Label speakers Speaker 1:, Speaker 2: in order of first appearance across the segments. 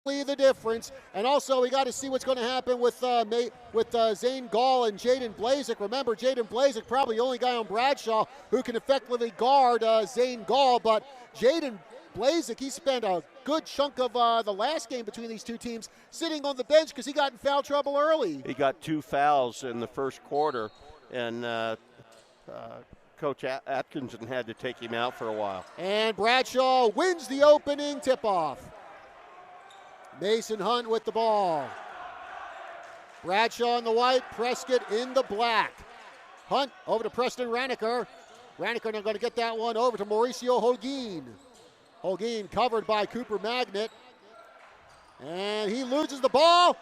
Speaker 1: the difference. And also, we got to see what's going to happen with Zane Gall and Jaden Blazek. Remember, Jaden Blazek probably the only guy on Bradshaw who can effectively guard Zane Gall, but Jaden Blazek, he spent a good chunk of the last game between these two teams sitting on the bench because he got in foul trouble early.
Speaker 2: He got 2 fouls in the first quarter, and Coach Atkinson had to take him out for a while.
Speaker 1: And Bradshaw wins the opening tip-off. Mason Hunt with the ball. Bradshaw in the white, Prescott in the black. Hunt over to Preston Raniker. Raniker now going to get that one over to Mauricio Holguin. Holguin covered by Cooper Magnet. And he loses the ball,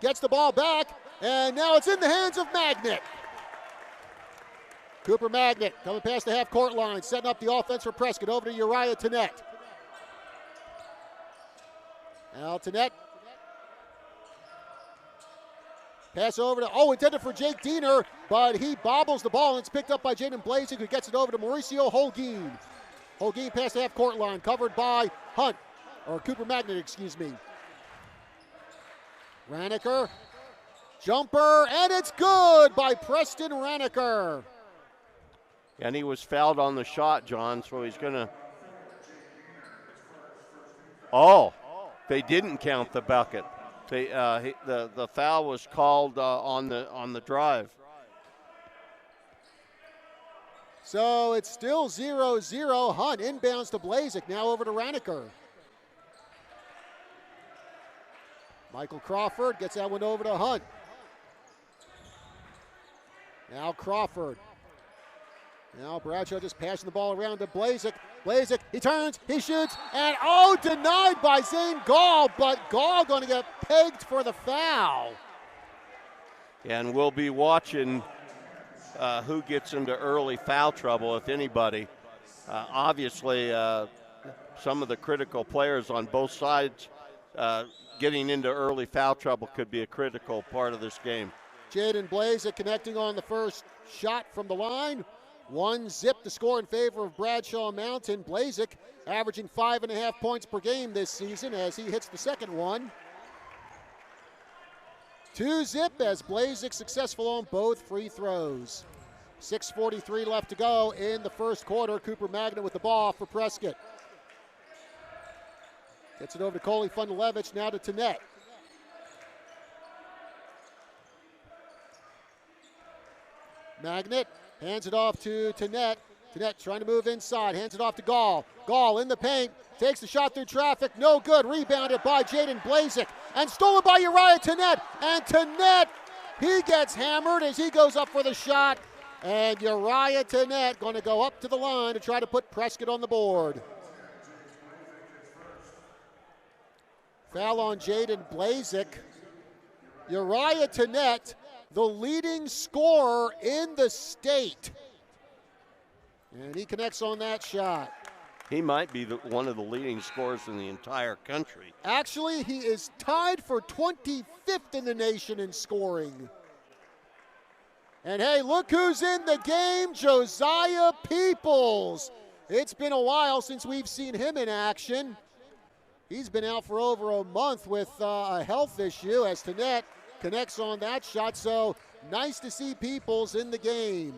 Speaker 1: gets the ball back, and now it's in the hands of Magnet. Cooper Magnet coming past the half-court line, setting up the offense for Prescott over to Uriah Tennett. Now Tennett. Pass over to, intended for Jake Diener, but he bobbles the ball, and it's picked up by Jaden Blazek, who gets it over to Mauricio Holguin. Holguin past the half-court line, covered by Cooper Magnet, excuse me. Raniker, jumper, and it's good by Preston Raniker.
Speaker 2: And he was fouled on the shot, John, so he's going to... They didn't count the bucket. The foul was called on the drive.
Speaker 1: So it's still 0-0. Hunt inbounds to Blazek, now over to Raniker. Michael Crawford gets that one over to Hunt. Now Crawford. Now Bradshaw just passing the ball around to Blazek. Blazek, he turns, he shoots, and denied by Zane Gall, but Gall going to get pegged for the foul.
Speaker 2: And we'll be watching who gets into early foul trouble, if anybody. Obviously, some of the critical players on both sides getting into early foul trouble could be a critical part of this game.
Speaker 1: Jaden Blazek connecting on the first shot from the line. 1-0 to score in favor of Bradshaw Mountain. Blazek averaging 5.5 points per game this season as he hits the second one. 2-0 as Blazek successful on both free throws. 6:43 left to go in the first quarter. Cooper Magnet with the ball for Prescott. Gets it over to Coley Fundalevich, now to Tennett. Magnet hands it off to Tennett. Tennett trying to move inside, hands it off to Gall. Gall in the paint, takes the shot through traffic, no good. Rebounded by Jaden Blazek and stolen by Uriah Tennett. And Tennett, he gets hammered as he goes up for the shot. And Uriah Tennett going to go up to the line to try to put Prescott on the board. Foul on Jaden Blazek. Uriah Tennett, the leading scorer in the state. And he connects on that shot.
Speaker 2: He might be one of the leading scorers in the entire country.
Speaker 1: Actually, he is tied for 25th in the nation in scoring. And hey, look who's in the game, Josiah Peoples. It's been a while since we've seen him in action. He's been out for over a month with a health issue as Tennett connects on that shot, so nice to see Peoples in the game.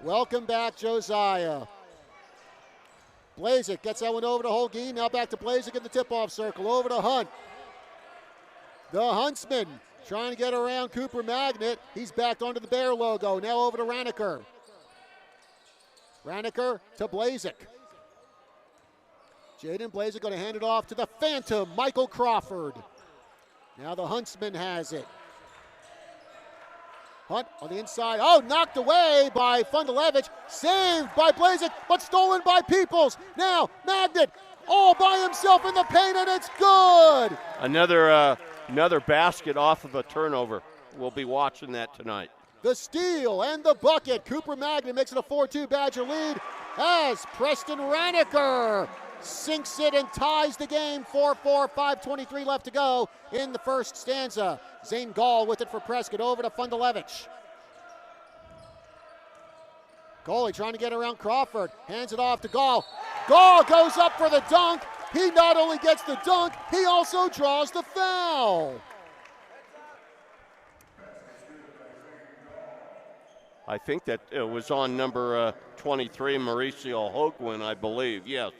Speaker 1: Welcome back, Josiah. Blazek gets that one over to Holguin, now back to Blazek in the tip-off circle, over to Hunt. The Huntsman trying to get around Cooper Magnet. He's backed onto the Bear logo, now over to Raniker. Raniker to Blazek. Jaden Blazek going to hand it off to the Phantom, Michael Crawford. Now the Huntsman has it. Hunt on the inside. Knocked away by Fundalevich. Saved by Blazek, but stolen by Peoples. Now Magnet all by himself in the paint, and it's good.
Speaker 2: Another basket off of a turnover. We'll be watching that tonight.
Speaker 1: The steal and the bucket. Cooper Magnet makes it a 4-2 Badger lead as Preston Raniker sinks it and ties the game. 4-4, 5:23 left to go in the first stanza. Zane Gall with it for Prescott, over to Fundalevich. Coley trying to get around Crawford, hands it off to Gall. Gall goes up for the dunk, He not only gets the dunk, he also draws the foul.
Speaker 2: I think that it was on number 23, Mauricio Hogwin, I believe. Yes.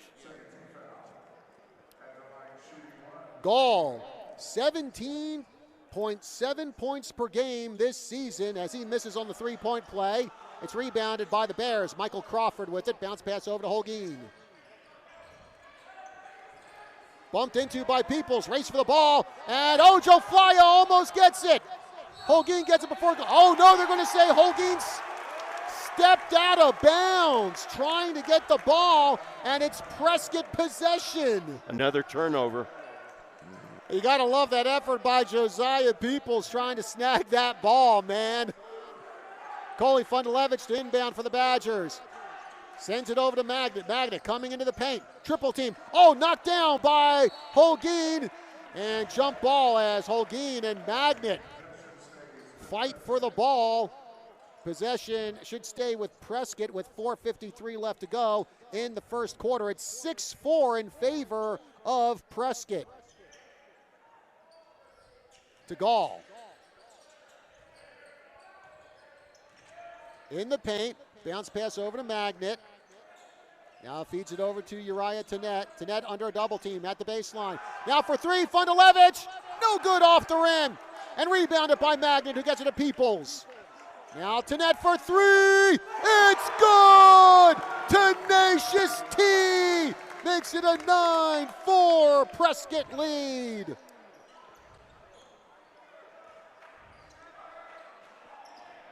Speaker 1: Gall, 17.7 points per game this season as he misses on the three-point play. It's rebounded by the Bears. Michael Crawford with it. Bounce pass over to Holguin. Bumped into by Peoples. Race for the ball. And Ojo Flya almost gets it. Holguin gets it before. Oh no, they're going to say Holguin stepped out of bounds trying to get the ball, and it's Prescott possession.
Speaker 2: Another turnover.
Speaker 1: You got to love that effort by Josiah Peoples trying to snag that ball, man. Coley Fundalevich to inbound for the Badgers. Sends it over to Magnet. Magnet coming into the paint. Triple team. Oh, knocked down by Holguin. And jump ball as Holguin and Magnet fight for the ball. Possession should stay with Prescott with 4:53 left to go in the first quarter. It's 6-4 in favor of Prescott. To Gall. In the paint, bounce pass over to Magnet. Now feeds it over to Uriah Tenet. Tenet under a double team at the baseline. Now for three, Fundalevich. No good off the rim. And rebounded by Magnet, who gets it to Peoples. Now Tenet for three. It's good! Tenacious T makes it a 9-4 Prescott lead.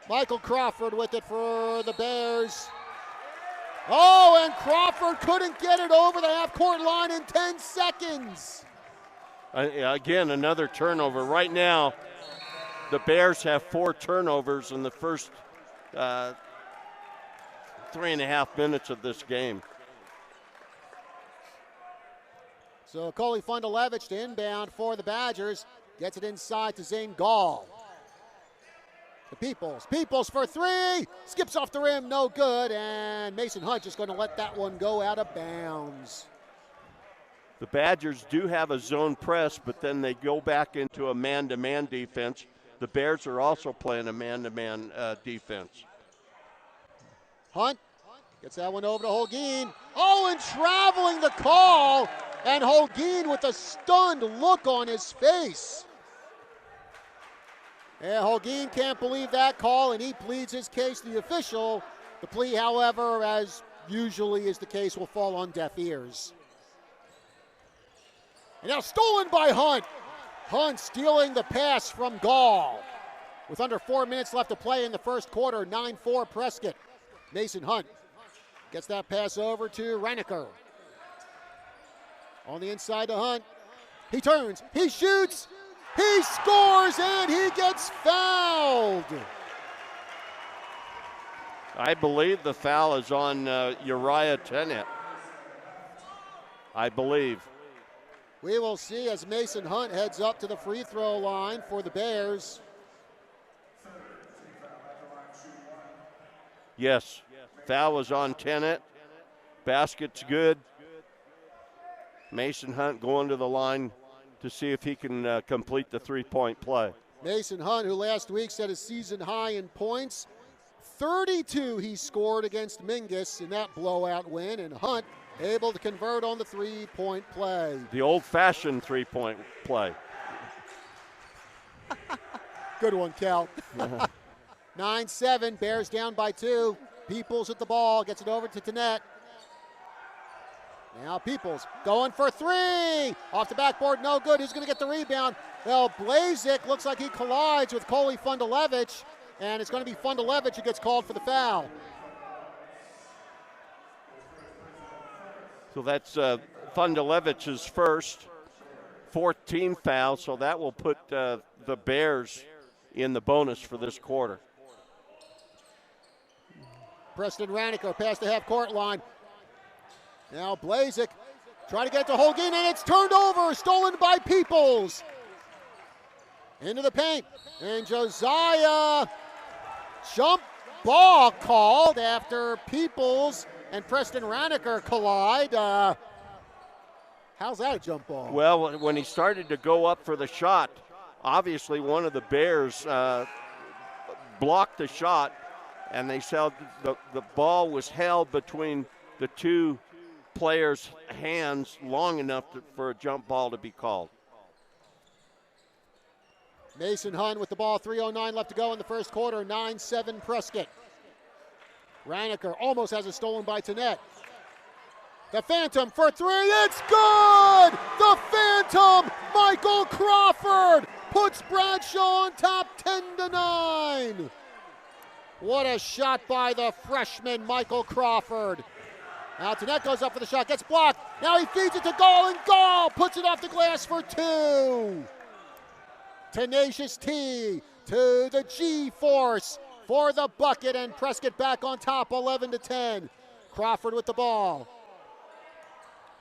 Speaker 1: Michael Crawford with it for the Bears. Oh, and Crawford couldn't get it over the half-court line in 10 seconds.
Speaker 2: Again, another turnover. Right now, the Bears have 4 turnovers in the first 3.5 minutes of this game.
Speaker 1: So Coley Fundalevich to inbound for the Badgers. Gets it inside to Zane Gall. To Peoples. Peoples for three. Skips off the rim, no good. And Mason Hunt just going to let that one go out of bounds.
Speaker 2: The Badgers do have a zone press, but then they go back into a man-to-man defense. The Bears are also playing a man-to-man defense.
Speaker 1: Hunt gets that one over to Holguin. Oh, and traveling the call. And Holguin with a stunned look on his face. And Holguin can't believe that call, and he pleads his case to the official. The plea, however, as usually is the case, will fall on deaf ears. And now stolen by Hunt. Hunt stealing the pass from Gall. With under 4 minutes left to play in the first quarter, 9-4 Prescott. Mason Hunt gets that pass over to Reiniker. On the inside to Hunt. He turns, he shoots. He scores and he gets fouled.
Speaker 2: I believe the foul is on Uriah Tenet. I believe.
Speaker 1: We will see as Mason Hunt heads up to the free throw line for the Bears.
Speaker 2: Yes, foul was on Tenet. Basket's good. Mason Hunt going to the line to see if he can complete the three-point play.
Speaker 1: Mason Hunt, who last week set a season high in points, 32 he scored against Mingus in that blowout win, and Hunt able to convert on the three-point play.
Speaker 2: The old-fashioned three-point play.
Speaker 1: Good one, Cal. 9-7, Bears down by 2. Peoples at the ball, gets it over to Tenet. Now Peoples going for three. Off the backboard, no good. Who's going to get the rebound? Well, Blazik looks like he collides with Coley Fundalevich, and it's going to be Fundalevich who gets called for the foul.
Speaker 2: So that's Fundalevich's first 14 foul, so that will put the Bears in the bonus for this quarter.
Speaker 1: Preston Ranico past the half-court line. Now Blazik trying to get to Holguin, and it's turned over, stolen by Peoples. Into the paint, and Josiah, jump ball called after Peoples and Preston Raniker collide. How's that a jump ball?
Speaker 2: Well, when he started to go up for the shot, obviously one of the Bears blocked the shot, and they said the ball was held between the two players' hands long enough for a jump ball to be called.
Speaker 1: Mason Hunt with the ball, 3:09 left to go in the first quarter, 9-7 Prescott. Raniker almost has it stolen by Tannett. The Phantom for three, it's good! The Phantom, Michael Crawford, puts Bradshaw on top 10-9. What a shot by the freshman, Michael Crawford. Now Tannett goes up for the shot, gets blocked. Now he feeds it to Gall, and Gall puts it off the glass for two. Tenacious T to the G-Force for the bucket, and Prescott back on top, 11-10. Crawford with the ball.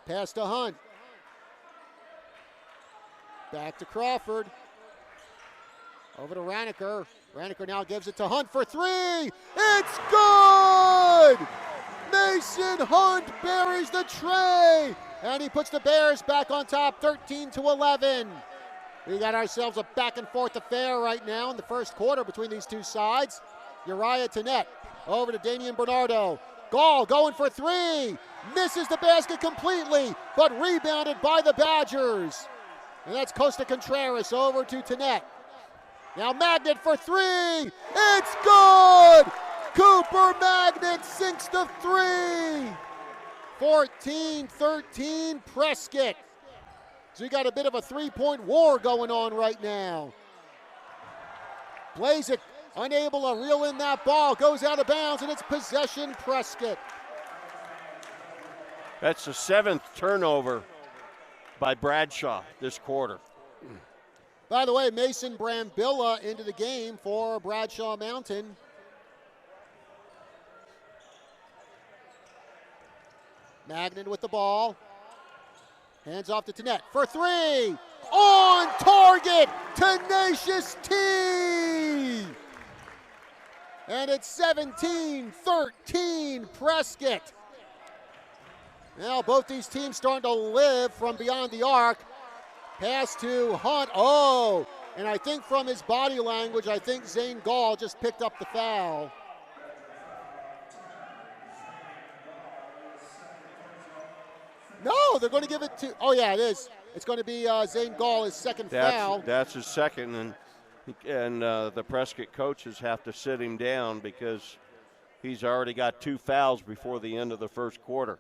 Speaker 1: Pass to Hunt. Back to Crawford. Over to Raniker. Raniker now gives it to Hunt for three. It's good! Mason Hunt buries the tray, and he puts the Bears back on top, 13-11. We got ourselves a back and forth affair right now in the first quarter between these two sides. Uriah Tannett over to Damian Bernardo. Gall going for three. Misses the basket completely, but rebounded by the Badgers. And that's Costa Contreras over to Tannett. Now Magnet for three. It's good! Cooper Magnet sinks the three. 14-13 Prescott. So you got a bit of a three-point war going on right now. Blazik unable to reel in that ball, goes out of bounds, and it's possession Prescott.
Speaker 2: That's the 7th turnover by Bradshaw this quarter.
Speaker 1: By the way, Mason Brambilla into the game for Bradshaw Mountain. Magnan with the ball. Hands off to Tannett for three. On target, Tenacious T. And it's 17-13 Prescott. Now both these teams starting to live from beyond the arc. Pass to Hunt. Oh, and I think from his body language, I think Zane Gall just picked up the foul. No, they're going to give it to, oh yeah, it is. It's going to be Zane Gall, his second foul.
Speaker 2: That's his second, and the Prescott coaches have to sit him down because he's already got 2 fouls before the end of the first quarter.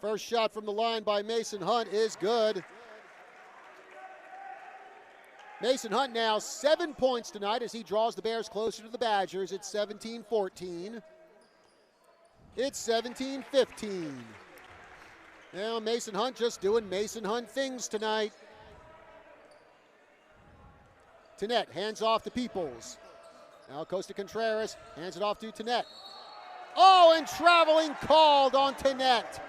Speaker 1: First shot from the line by Mason Hunt is good. Mason Hunt now 7 points tonight as he draws the Bears closer to the Badgers. It's 17-14. It's 17-15. Now Mason Hunt just doing Mason Hunt things tonight. Tannett hands off to Peoples. Now Costa Contreras hands it off to Tannett. Oh, and traveling called on Tannett.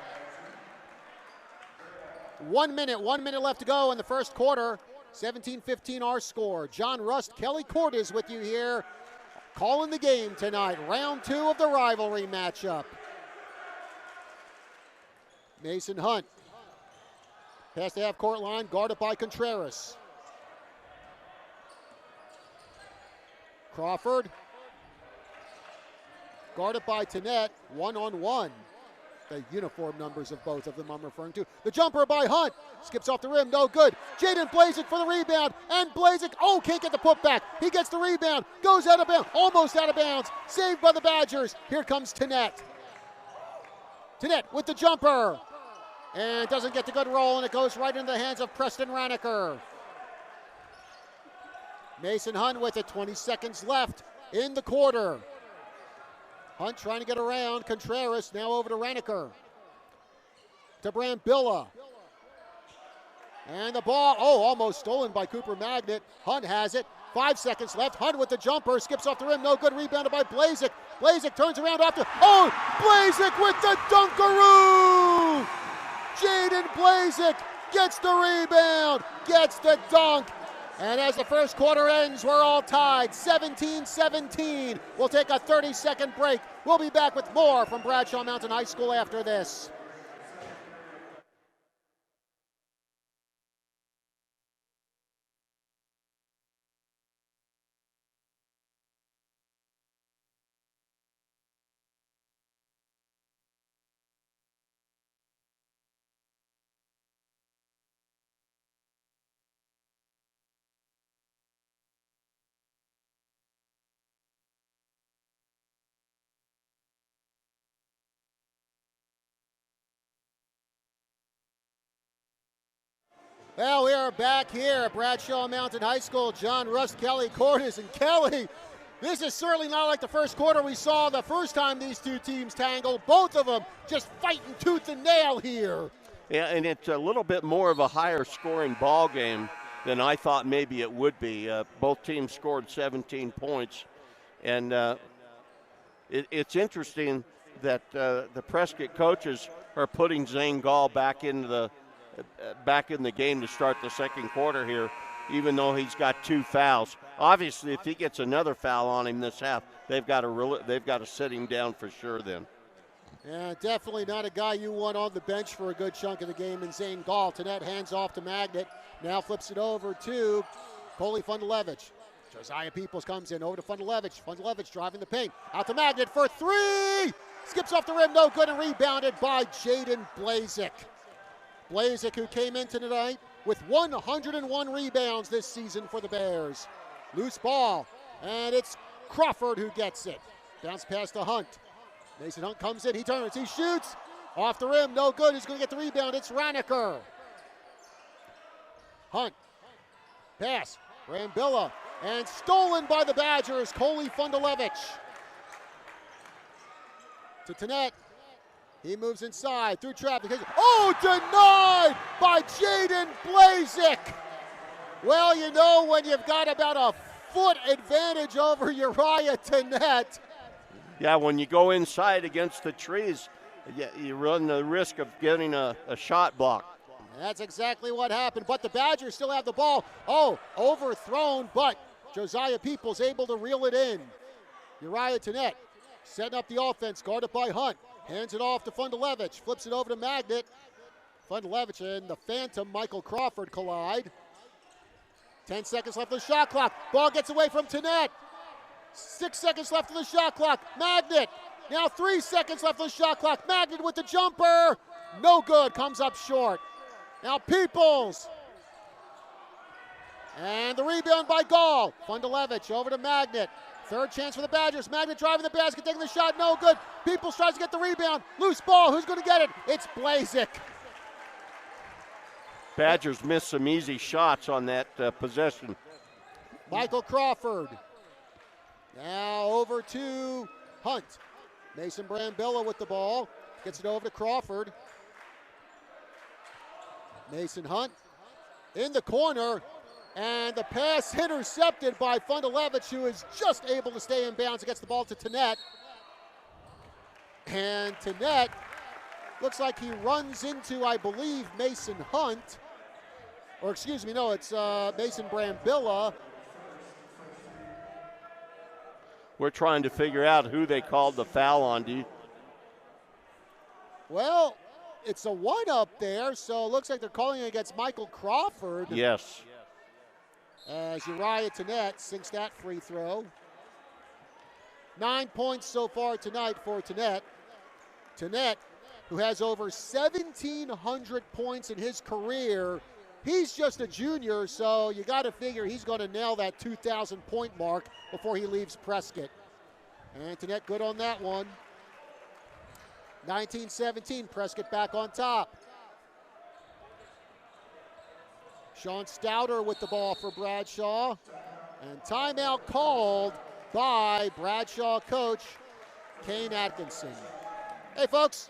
Speaker 1: 1 minute left to go in the first quarter. 17-15 our score. John Rust, Kelly Cordes with you here, calling the game tonight. Round 2 of the rivalry matchup. Mason Hunt. Pass the half-court line, guarded by Contreras. Crawford. Guarded by Tannett, one-on-one. The uniform numbers of both of them I'm referring to. The jumper by Hunt. Skips off the rim, no good. Jaden Blazik for the rebound, and Blazik, can't get the putback. He gets the rebound, goes out of bounds, almost out of bounds. Saved by the Badgers. Here comes Tannett. Tannett with the jumper. And doesn't get the good roll, and it goes right into the hands of Preston Raniker. Mason Hunt with it, 20 seconds left in the quarter. Hunt trying to get around Contreras, now over to Raniker. To Brambilla. And the ball, almost stolen by Cooper Magnet. Hunt has it, 5 seconds left. Hunt with the jumper, skips off the rim, no good, rebounded by Blazik. Blazik turns around off the, Blazik with the dunkaroo! Jaden Blazik gets the rebound, gets the dunk. And as the first quarter ends, we're all tied, 17-17. We'll take a 30-second break. We'll be back with more from Bradshaw Mountain High School after this. Well, we are back here at Bradshaw Mountain High School. John, Russ, Kelly, Cordes, and Kelly. This is certainly not like the first quarter we saw the first time these two teams tangled. Both of them just fighting tooth and nail here.
Speaker 2: Yeah, and it's a little bit more of a higher scoring ball game than I thought maybe it would be. Both teams scored 17 points. And it's interesting that the Prescott coaches are putting Zane Gall back in the game to start the second quarter here, even though he's got 2 fouls. Obviously, if he gets another foul on him this half, they've got to sit him down for sure then.
Speaker 1: Yeah, definitely not a guy you want on the bench for a good chunk of the game in Zane Gall. Tanette hands off to Magnet. Now flips it over to Coley Fundalevich. Josiah Peoples comes in over to Fundalevich. Fundalevich driving the paint. Out to Magnet for 3! Skips off the rim, no good, and rebounded by Jaden Blazik. Blazik, who came in tonight with 101 rebounds this season for the Bears. Loose ball, and it's Crawford who gets it. Bounce pass to Hunt. Mason Hunt comes in, he turns, he shoots. Off the rim, no good. Who's going to get the rebound? It's Raniker. Hunt. Pass. Brambilla. And stolen by the Badgers, Coley Fundalevich. To Tanette. He moves inside through traffic. Oh, denied by Jaden Blazik. Well, you know when you've got about a foot advantage over Uriah Tanette.
Speaker 2: Yeah, when you go inside against the trees, you run the risk of getting a shot block.
Speaker 1: That's exactly what happened, but the Badgers still have the ball. Oh, overthrown, but Josiah Peoples able to reel it in. Uriah Tanette setting up the offense, guarded by Hunt. Hands it off to Fundalevich, flips it over to Magnet. Fundalevich and the Phantom, Michael Crawford, collide. 10 seconds left on the shot clock. Ball gets away from Tanette. 6 seconds left on the shot clock. Magnet. Now 3 seconds left on the shot clock. Magnet with the jumper. No good. Comes up short. Now Peoples. And the rebound by Gall. Fundalevich over to Magnet. Third chance for the Badgers. Magnet driving the basket, taking the shot. No good. Peoples tries to get the rebound. Loose ball. Who's going to get it? It's Blazik.
Speaker 2: Badgers missed some easy shots on that possession.
Speaker 1: Michael Crawford. Now over to Hunt. Mason Brambilla with the ball. Gets it over to Crawford. Mason Hunt in the corner. And the pass intercepted by Fundalevich, who is just able to stay in bounds. Gets the ball to Tanette. And Tanette looks like he runs into, I believe, Mason Hunt. Or excuse me, no, it's Mason Brambilla.
Speaker 2: We're trying to figure out who they called the foul on. Do you?
Speaker 1: Well, it's a one up there, so it looks like they're calling it against Michael Crawford.
Speaker 2: Yes.
Speaker 1: As Uriah Tanette sinks that free throw. 9 points so far tonight for Tanette. Tanette, who has over 1,700 points in his career. He's just a junior, so you got to figure he's going to nail that 2,000-point mark before he leaves Prescott. And Tanette good on that one. 19-17, Prescott back on top. Sean Stouter with the ball for Bradshaw. And timeout called by Bradshaw coach Kane Atkinson. Hey folks,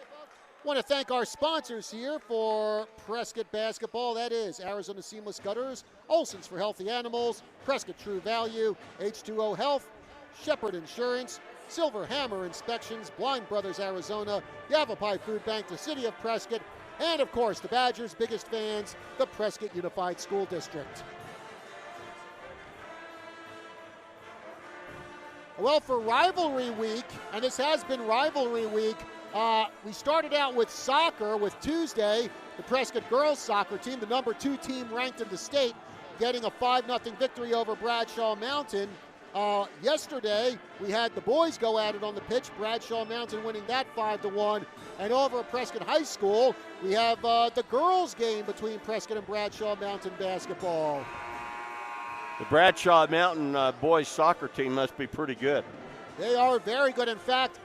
Speaker 1: want to thank our sponsors here for Prescott Basketball. That is Arizona Seamless Gutters, Olson's for Healthy Animals, Prescott True Value, H2O Health, Shepherd Insurance, Silver Hammer Inspections, Blind Brothers Arizona, Yavapai Food Bank, the City of Prescott, and of course the Badgers' biggest fans, the Prescott Unified School District. Well, for Rivalry Week, and this has been Rivalry Week, we started out with soccer with Tuesday, the Prescott girls soccer team, the number 2 team ranked in the state, getting a 5-0 victory over Bradshaw Mountain. Yesterday, we had the boys go at it on the pitch, Bradshaw Mountain winning that 5-1. And over at Prescott High School, we have the girls game between Prescott and Bradshaw Mountain basketball.
Speaker 2: The Bradshaw Mountain boys soccer team must be pretty good.
Speaker 1: They are very good. In fact,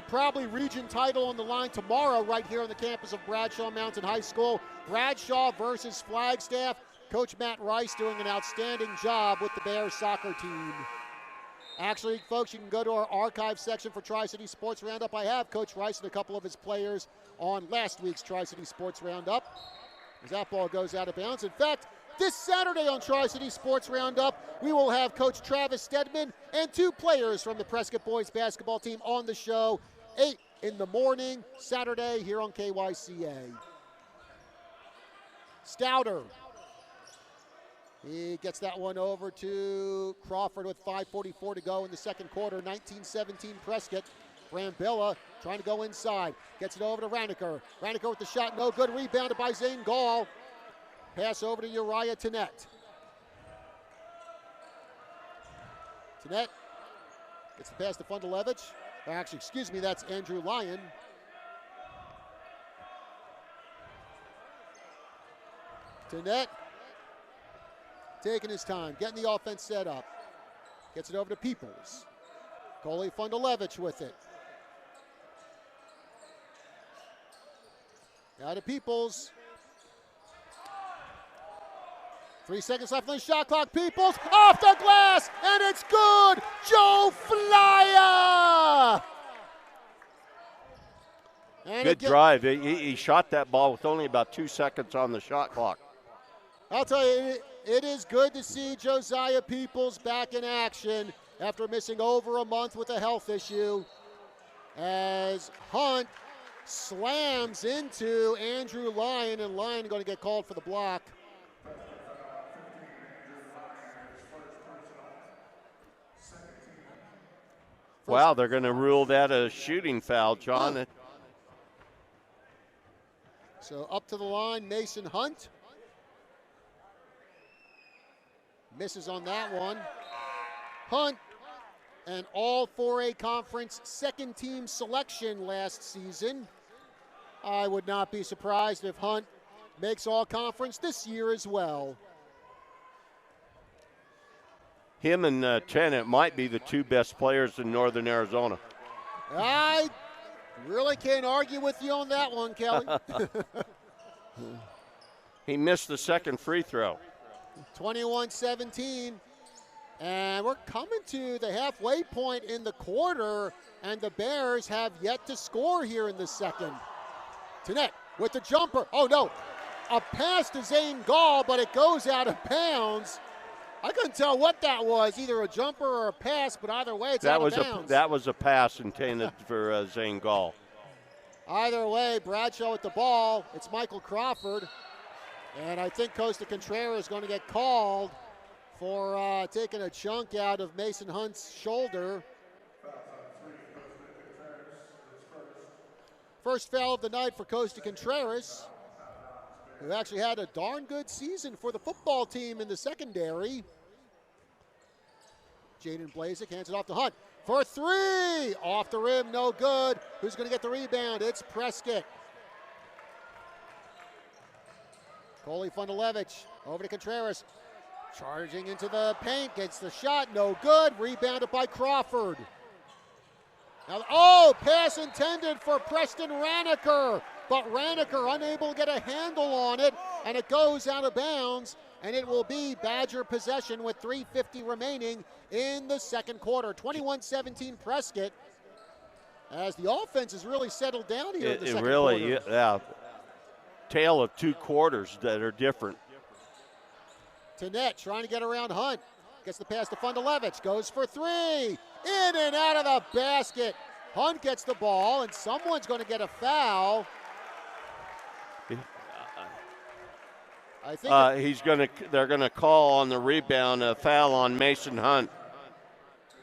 Speaker 1: probably region title on the line tomorrow right here on the campus of Bradshaw Mountain High School. Bradshaw versus Flagstaff. Coach Matt Rice doing an outstanding job with the Bears soccer team. Actually, folks, you can go to our archive section for Tri-City Sports Roundup. I have Coach Rice and a couple of his players on last week's Tri-City Sports Roundup, as that ball goes out of bounds. In fact, this Saturday on Tri-City Sports Roundup, we will have Coach Travis Stedman and 2 players from the Prescott boys basketball team on the show, 8 in the morning, Saturday, here on KYCA. Stouter. He gets that one over to Crawford with 5:44 to go in the second quarter. 19-17 Prescott. Brambilla trying to go inside. Gets it over to Raniker. Raniker with the shot, no good. Rebounded by Zane Gall. Pass over to Uriah Tannett. Tannett gets the pass to Fundalevich. Actually, excuse me, that's Andrew Lyon. Tannett taking his time, getting the offense set up. Gets it over to Peoples. Coley Fundalevich with it. Now to Peoples. 3 seconds left on the shot clock. Peoples off the glass, and it's good. Joe Flyer. And
Speaker 2: good drive. He shot that ball with only about 2 seconds on the shot clock.
Speaker 1: I'll tell you, it is good to see Josiah Peoples back in action after missing over a month with a health issue, as Hunt slams into Andrew Lyon, and Lyon going to get called for the block.
Speaker 2: Wow, they're going to rule that a shooting foul, John.
Speaker 1: So up to the line, Mason Hunt. Misses on that one. Hunt, an all 4A conference second team selection last season. I would not be surprised if Hunt makes all conference this year as well.
Speaker 2: Him and Tennant might be the 2 best players in Northern Arizona.
Speaker 1: I really can't argue with you on that one, Kelly.
Speaker 2: He missed the second free throw.
Speaker 1: 21-17, and we're coming to the halfway point in the quarter, and the Bears have yet to score here in the second. Tannett with the jumper. Oh no, a pass to Zane Gall, but it goes out of bounds. I couldn't tell what that was, either a jumper or a pass, but either way, it's out of bounds.
Speaker 2: That was a pass intended for Zane Gall.
Speaker 1: Either way, Bradshaw with the ball. It's Michael Crawford. And I think Costa Contreras is going to get called for taking a chunk out of Mason Hunt's shoulder. First foul of the night for Costa Contreras, who actually had a darn good season for the football team in the secondary. Jaden Blazik hands it off to Hunt for 3. Off the rim, no good. Who's going to get the rebound? It's Prescott. Coley Fundalevich over to Contreras. Charging into the paint, gets the shot, no good. Rebounded by Crawford. Now, pass intended for Preston Raniker, but Raniker unable to get a handle on it, and it goes out of bounds, and it will be Badger possession with 3:50 remaining in the second quarter. 21-17 Prescott, as the offense has really settled down here in the second quarter.
Speaker 2: Yeah. Tale of 2 quarters that are different.
Speaker 1: Tannett trying to get around Hunt. Gets the pass to Fundalevich. Goes for 3. In and out of the basket. Hunt gets the ball, and someone's going to get a foul. I think
Speaker 2: they're going to call on the rebound a foul on Mason Hunt,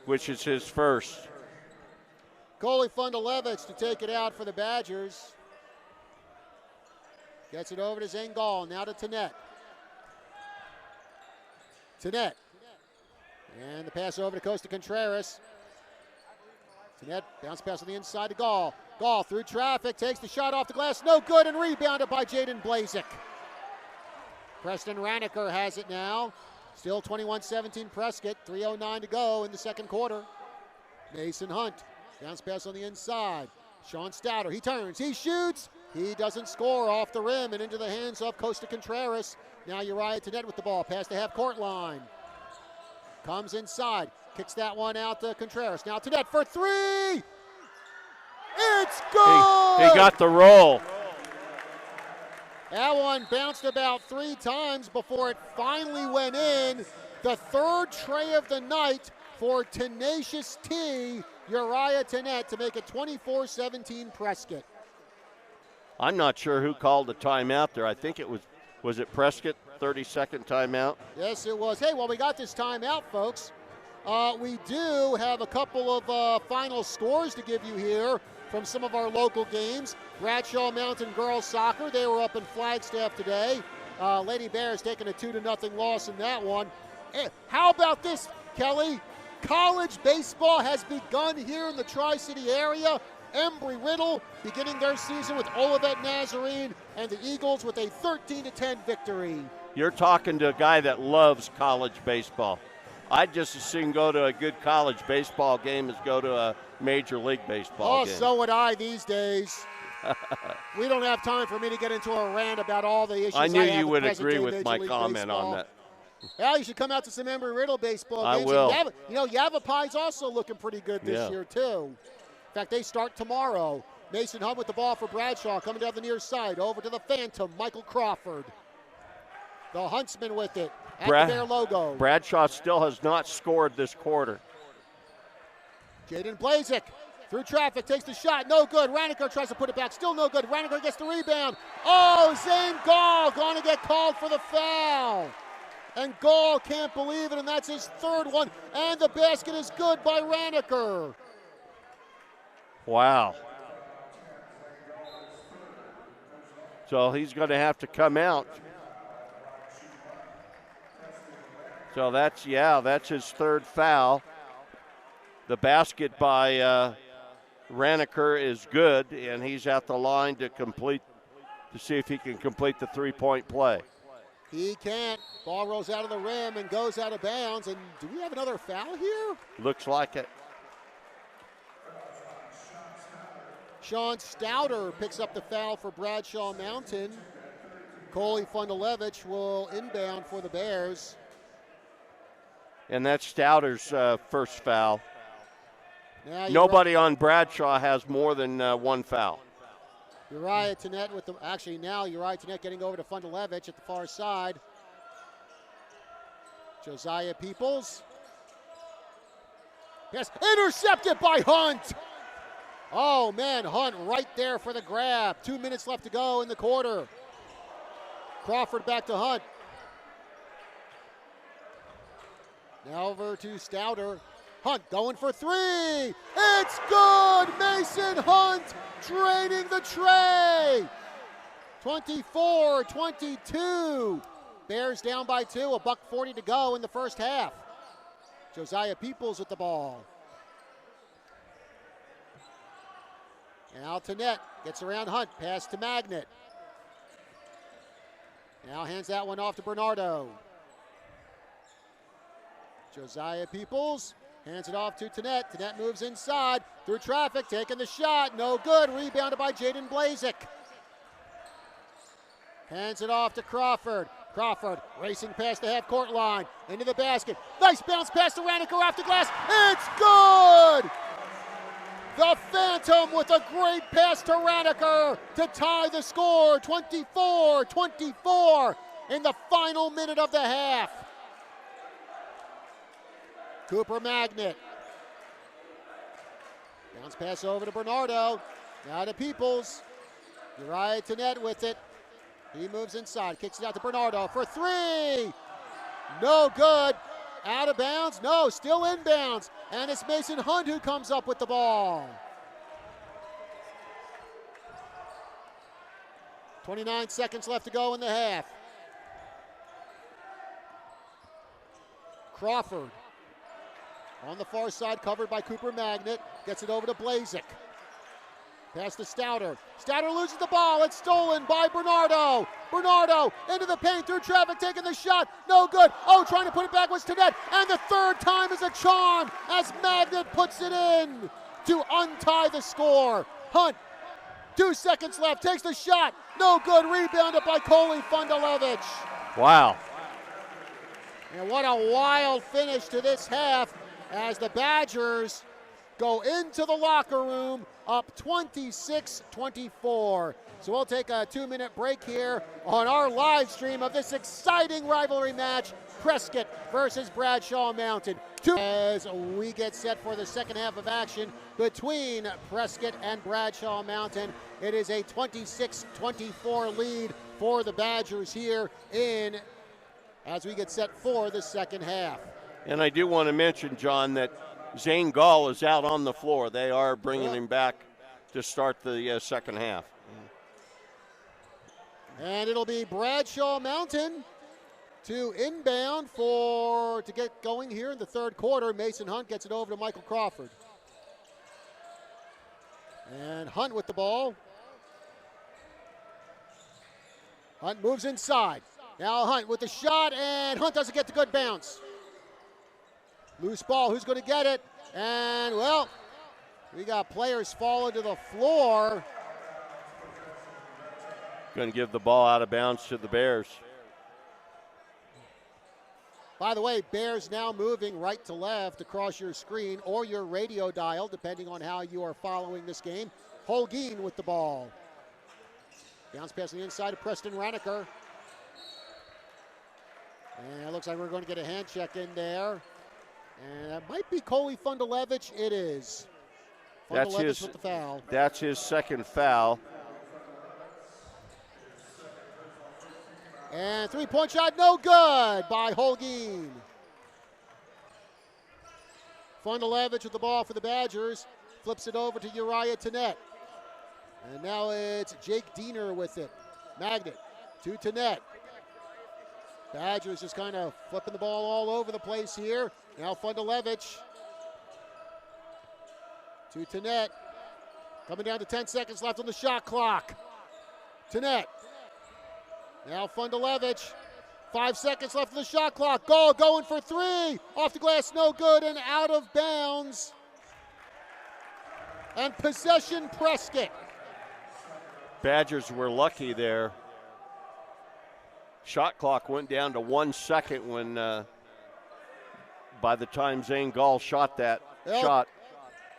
Speaker 2: which is his first.
Speaker 1: Coley Fundalevich to take it out for the Badgers. Gets it over to Zengall, now to Tannett. Tannett. And the pass over to Costa Contreras. Tannett, bounce pass on the inside to Gall. Gall through traffic, takes the shot off the glass, no good, and rebounded by Jaden Blazik. Preston Raniker has it now. Still 21-17 Prescott, 3:09 to go in the second quarter. Mason Hunt, bounce pass on the inside. Sean Stouter, he turns, he shoots, He doesn't score off the rim and into the hands of Costa Contreras. Now Uriah Tenet with the ball, past the half-court line. Comes inside, kicks that one out to Contreras. Now Tenet for three! It's good!
Speaker 2: He got the roll.
Speaker 1: That one bounced about 3 times before it finally went in. The third tray of the night for Tenacious T, Uriah Tenet, to make it 24-17 Prescott.
Speaker 2: I'm not sure who called the timeout there. I think it was it Prescott, 30-second timeout?
Speaker 1: Yes, it was. Hey, well, we got this timeout, folks. We do have a couple of final scores to give you here from some of our local games. Bradshaw Mountain Girls Soccer, they were up in Flagstaff today. Lady Bears taking a 2-0 loss in that one. How about this, Kelly? College baseball has begun here in the Tri-City area. Embry-Riddle beginning their season with Olivet Nazarene, and the Eagles with a 13-10 victory.
Speaker 2: You're talking to a guy that loves college baseball. I'd just as soon go to a good college baseball game as go to a Major League Baseball game.
Speaker 1: Oh, so would I these days. We don't have time for me to get into a rant about all the issues.
Speaker 2: I knew you would agree with my comment on that.
Speaker 1: Well, you should come out to some Embry-Riddle baseball games.
Speaker 2: I will.
Speaker 1: Yavapai's also looking pretty good this year, too. In fact, they start tomorrow. Mason Hunt with the ball for Bradshaw, coming down the near side. Over to the Phantom, Michael Crawford. The Huntsman with it at the Bear logo.
Speaker 2: Bradshaw still has not scored this quarter.
Speaker 1: Jaden Blazik through traffic, takes the shot, no good. Raniker tries to put it back, still no good. Raniker gets the rebound. Oh, Zane Gall going to get called for the foul. And Gall can't believe it, and that's his third one. And the basket is good by Raniker.
Speaker 2: Wow. So he's going to have to come out. So that's his third foul. The basket by Raniker is good, and he's at the line to see if he can complete the three-point play.
Speaker 1: He can't. Ball rolls out of the rim and goes out of bounds. And do we have another foul here?
Speaker 2: Looks like it.
Speaker 1: Sean Stouter picks up the foul for Bradshaw Mountain. Coley Fundalevich will inbound for the Bears.
Speaker 2: And that's Stouter's first foul. Nobody on Bradshaw has more than one foul.
Speaker 1: Uriah Tenet with Uriah Tenet getting over to Fundalevich at the far side. Josiah Peoples. Yes, intercepted by Hunt. Oh man, Hunt right there for the grab. 2 minutes left to go in the quarter. Crawford back to Hunt. Now over to Stouter. Hunt going for three. It's good. Mason Hunt draining the tray. 24-22. Bears down by 2. $1:40 to go in the first half. Josiah Peoples with the ball. Now Tenet gets around Hunt. Pass to Magnet. Now hands that one off to Bernardo. Josiah Peoples hands it off to Tenet. Tenet moves inside through traffic, taking the shot. No good. Rebounded by Jaden Blazik. Hands it off to Crawford. Crawford racing past the half-court line into the basket. Nice bounce pass to Raniker off the glass. It's good! The Phantom with a great pass to Raniker to tie the score. 24-24 in the final minute of the half. Cooper Magnet. Bounce pass over to Bernardo. Now to Peoples. Uriah Tenet with it. He moves inside, kicks it out to Bernardo for three. No good. Out of bounds. No, still inbounds. And it's Mason Hunt who comes up with the ball. 29 seconds left to go in the half. Crawford on the far side, covered by Cooper Magnet. Gets it over to Blazik. Pass to Stouter. Stouter loses the ball. It's stolen by Bernardo. Bernardo into the paint through traffic, taking the shot. No good. Oh, trying to put it back was Tenet. And the third time is a charm as Magnet puts it in to untie the score. Hunt 2 seconds left, takes the shot. No good, rebounded by Coley Fundalevich.
Speaker 2: Wow.
Speaker 1: And what a wild finish to this half as the Badgers go into the locker room up 26-24. So we'll take a 2-minute break here on our live stream of this exciting rivalry match, Prescott versus Bradshaw Mountain. As we get set for the second half of action between Prescott and Bradshaw Mountain. It is a 26-24 lead for the Badgers here as we get set for the second half.
Speaker 2: And I do want to mention, John, that Zane Gall is out on the floor. They are bringing him back to start the second half.
Speaker 1: And it'll be Bradshaw Mountain to inbound to get going here in the third quarter. Mason Hunt gets it over to Michael Crawford. And Hunt with the ball. Hunt moves inside. Now Hunt with the shot, and Hunt doesn't get the good bounce. Loose ball, who's going to get it? And, well, we got players falling to the floor.
Speaker 2: Going to give the ball out of bounds to the Bears.
Speaker 1: By the way, Bears now moving right to left across your screen or your radio dial, depending on how you are following this game. Holguin with the ball. Bounce pass on the inside of Preston Raniker. And it looks like we're going to get a hand check in there. And that might be Coley Fundalevich. It is. Fundalevich with the foul.
Speaker 2: That's his second foul.
Speaker 1: And three-point shot, no good by Holguin. Fundalevich with the ball for the Badgers. Flips it over to Uriah Tennett. And now it's Jake Diener with it. Magnet to Tennett. Badgers just kind of flipping the ball all over the place here. Now Fundalevich to Tennett. Coming down to 10 seconds left on the shot clock. Tennett. Now Fundalevich. 5 seconds left on the shot clock. Gall going for three. Off the glass, no good, and out of bounds. And possession, Prescott.
Speaker 2: Badgers were lucky there. Shot clock went down to 1 second when, by the time Zane Gall shot that shot.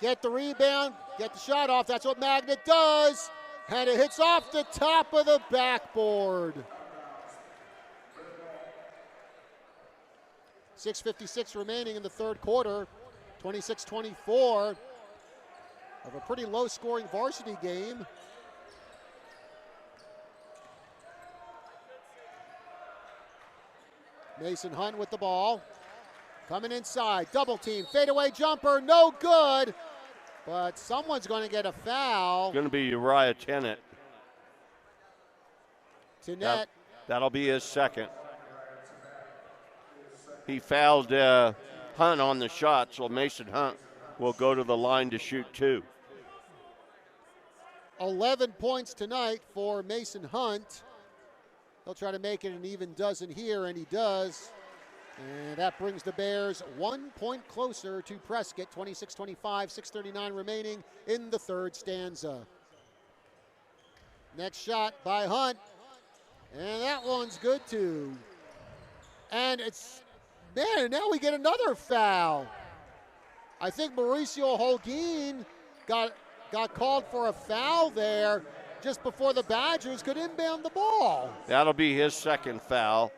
Speaker 1: Get the rebound, get the shot off. That's what Magnet does. And it hits off the top of the backboard. 6:56 remaining in the third quarter. 26-24 of a pretty low-scoring varsity game. Mason Hunt with the ball. Coming inside, double team, fadeaway jumper, no good. But someone's going to get a foul.
Speaker 2: Going to be Uriah Tennett.
Speaker 1: Tennett.
Speaker 2: That'll be his second. He fouled Hunt on the shot, so Mason Hunt will go to the line to shoot two.
Speaker 1: 11 points tonight for Mason Hunt. He'll try to make it an even dozen here, and he does. And that brings the Bears 1 point closer to Prescott, 26-25, 6:39 remaining in the third stanza. Next shot by Hunt, and that one's good too. And now we get another foul. I think Mauricio Holguin got called for a foul there just before the Badgers could inbound the ball.
Speaker 2: That'll be his second foul.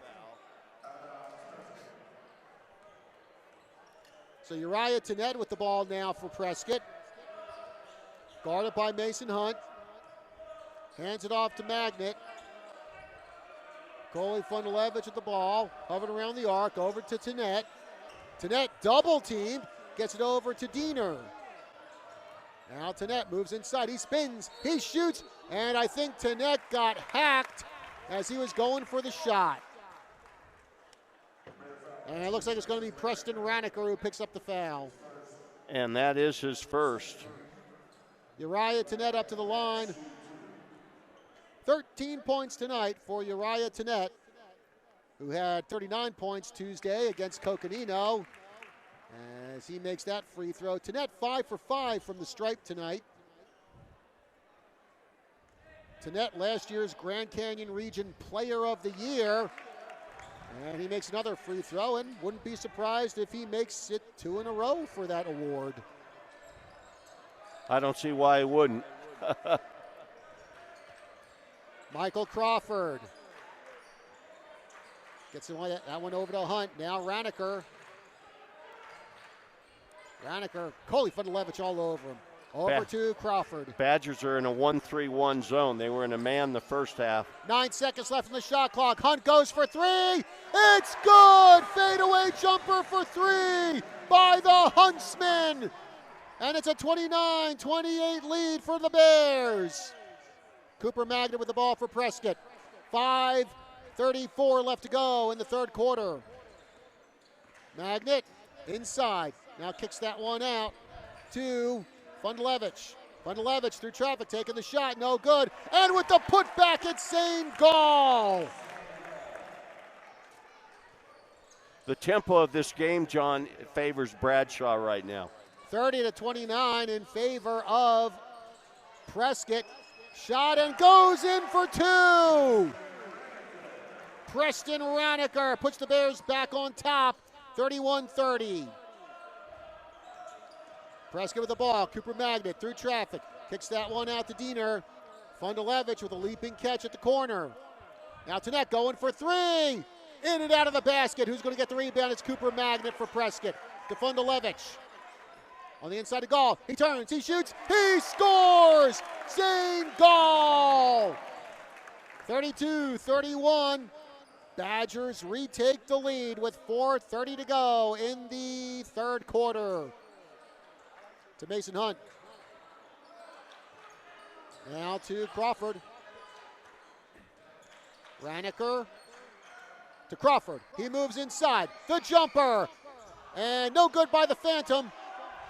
Speaker 1: So Uriah Tennett with the ball now for Prescott. Guarded by Mason Hunt. Hands it off to Magnet. Coley Fundalevich with the ball. Hovered around the arc, over to Tennett. Tennett double teamed, gets it over to Diener. Now Tennett moves inside, he spins, he shoots, and I think Tennett got hacked as he was going for the shot. And it looks like it's going to be Preston Raniker who picks up the foul.
Speaker 2: And that is his first.
Speaker 1: Uriah Tennett up to the line. 13 points tonight for Uriah Tennett, who had 39 points Tuesday against Coconino. As he makes that free throw. Tennett 5 for 5 from the stripe tonight. Tennett, last year's Grand Canyon Region Player of the Year. And he makes another free throw, and wouldn't be surprised if he makes it 2 in a row for that award.
Speaker 2: I don't see why he wouldn't.
Speaker 1: Michael Crawford gets that one over to Hunt. Now Raniker. Coley Fundalevich all over him. Over to Crawford.
Speaker 2: Badgers are in a 1-3-1 zone. They were in a man the first half.
Speaker 1: 9 seconds left in the shot clock. Hunt goes for three. It's good. Fadeaway jumper for three by the Huntsman. And it's a 29-28 lead for the Bears. Cooper Magnet with the ball for Prescott. 5:34 left to go in the third quarter. Magnet inside. Now kicks that one out to Fundalevich. Fundalevich through traffic, taking the shot, no good. And with the putback, it's Zane Gall.
Speaker 2: The tempo of this game, John, favors Bradshaw right now.
Speaker 1: 30-29 in favor of Prescott. Shot and goes in for two. Preston Raniker puts the Bears back on top, 31-30. Prescott with the ball. Cooper Magnet through traffic. Kicks that one out to Diener. Fundalevich with a leaping catch at the corner. Now Tennett going for three. In and out of the basket. Who's going to get the rebound? It's Cooper Magnet for Prescott. To Fundalevich. On the inside of Gall. He turns. He shoots. He scores! Zane Gall! 32-31. Badgers retake the lead with 4:30 to go in the third quarter. To Mason Hunt. Now to Crawford. Raniker to Crawford. He moves inside. The jumper. And no good by the Phantom.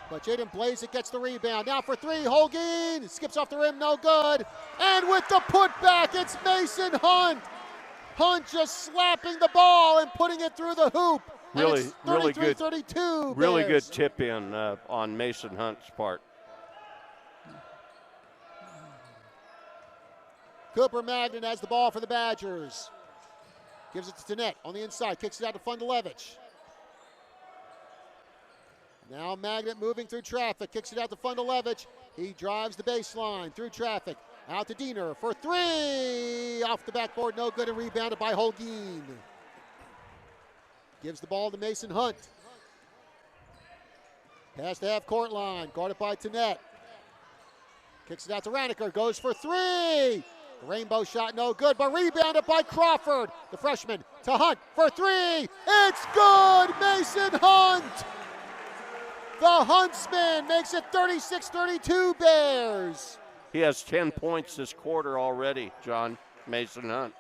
Speaker 1: But Jaden Blazek gets the rebound. Now for three. Holguin skips off the rim. No good. And with the putback, it's Mason Hunt. Hunt just slapping the ball and putting it through the hoop.
Speaker 2: Really good.
Speaker 1: 32.
Speaker 2: Really
Speaker 1: Bears.
Speaker 2: good tip in on Mason Hunt's part.
Speaker 1: Cooper Magnet has the ball for the Badgers. Gives it to Tennett on the inside. Kicks it out to Fundalevich. Now Magnet moving through traffic. Kicks it out to Fundalevich. He drives the baseline through traffic. Out to Diener for three. Off the backboard. No good and rebounded by Holguin. Gives the ball to Mason Hunt. Pass the half-court line. Guarded by Tennett. Kicks it out to Raniker. Goes for three. The rainbow shot no good, but rebounded by Crawford. The freshman to Hunt for three. It's good! Mason Hunt! The Huntsman makes it 36-32 Bears.
Speaker 2: He has 10 points this quarter already, John. Mason Hunt.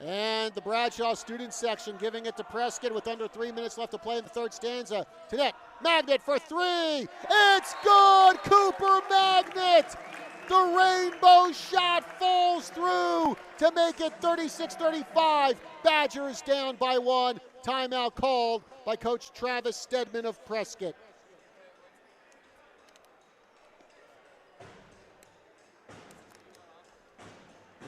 Speaker 1: And the Bradshaw student section giving it to Prescott with under 3 minutes left to play in the third stanza. Tennett, Magnet for three. It's good! Cooper Magnet! The rainbow shot falls through to make it 36-35. Badgers down by one. Timeout called by Coach Travis Stedman of Prescott.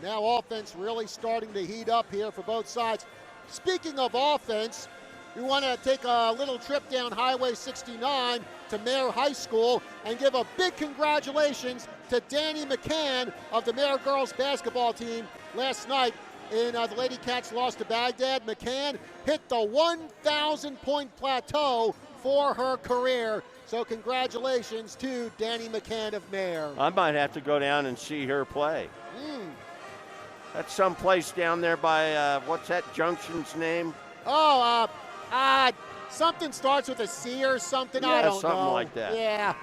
Speaker 1: Now offense really starting to heat up here for both sides. Speaking of offense, we want to take a little trip down Highway 69 to Mare High School and give a big congratulations to Danny McCann of the Mare girls basketball team. Last night in the Lady Cats lost to Baghdad. McCann hit the 1,000-point plateau for her career. So congratulations to Danny McCann of Mare.
Speaker 2: I might have to go down and see her play. That's someplace down there by, what's that junction's name?
Speaker 1: Oh, something starts with a C or something.
Speaker 2: Yeah,
Speaker 1: I don't know.
Speaker 2: something like that.
Speaker 1: Yeah.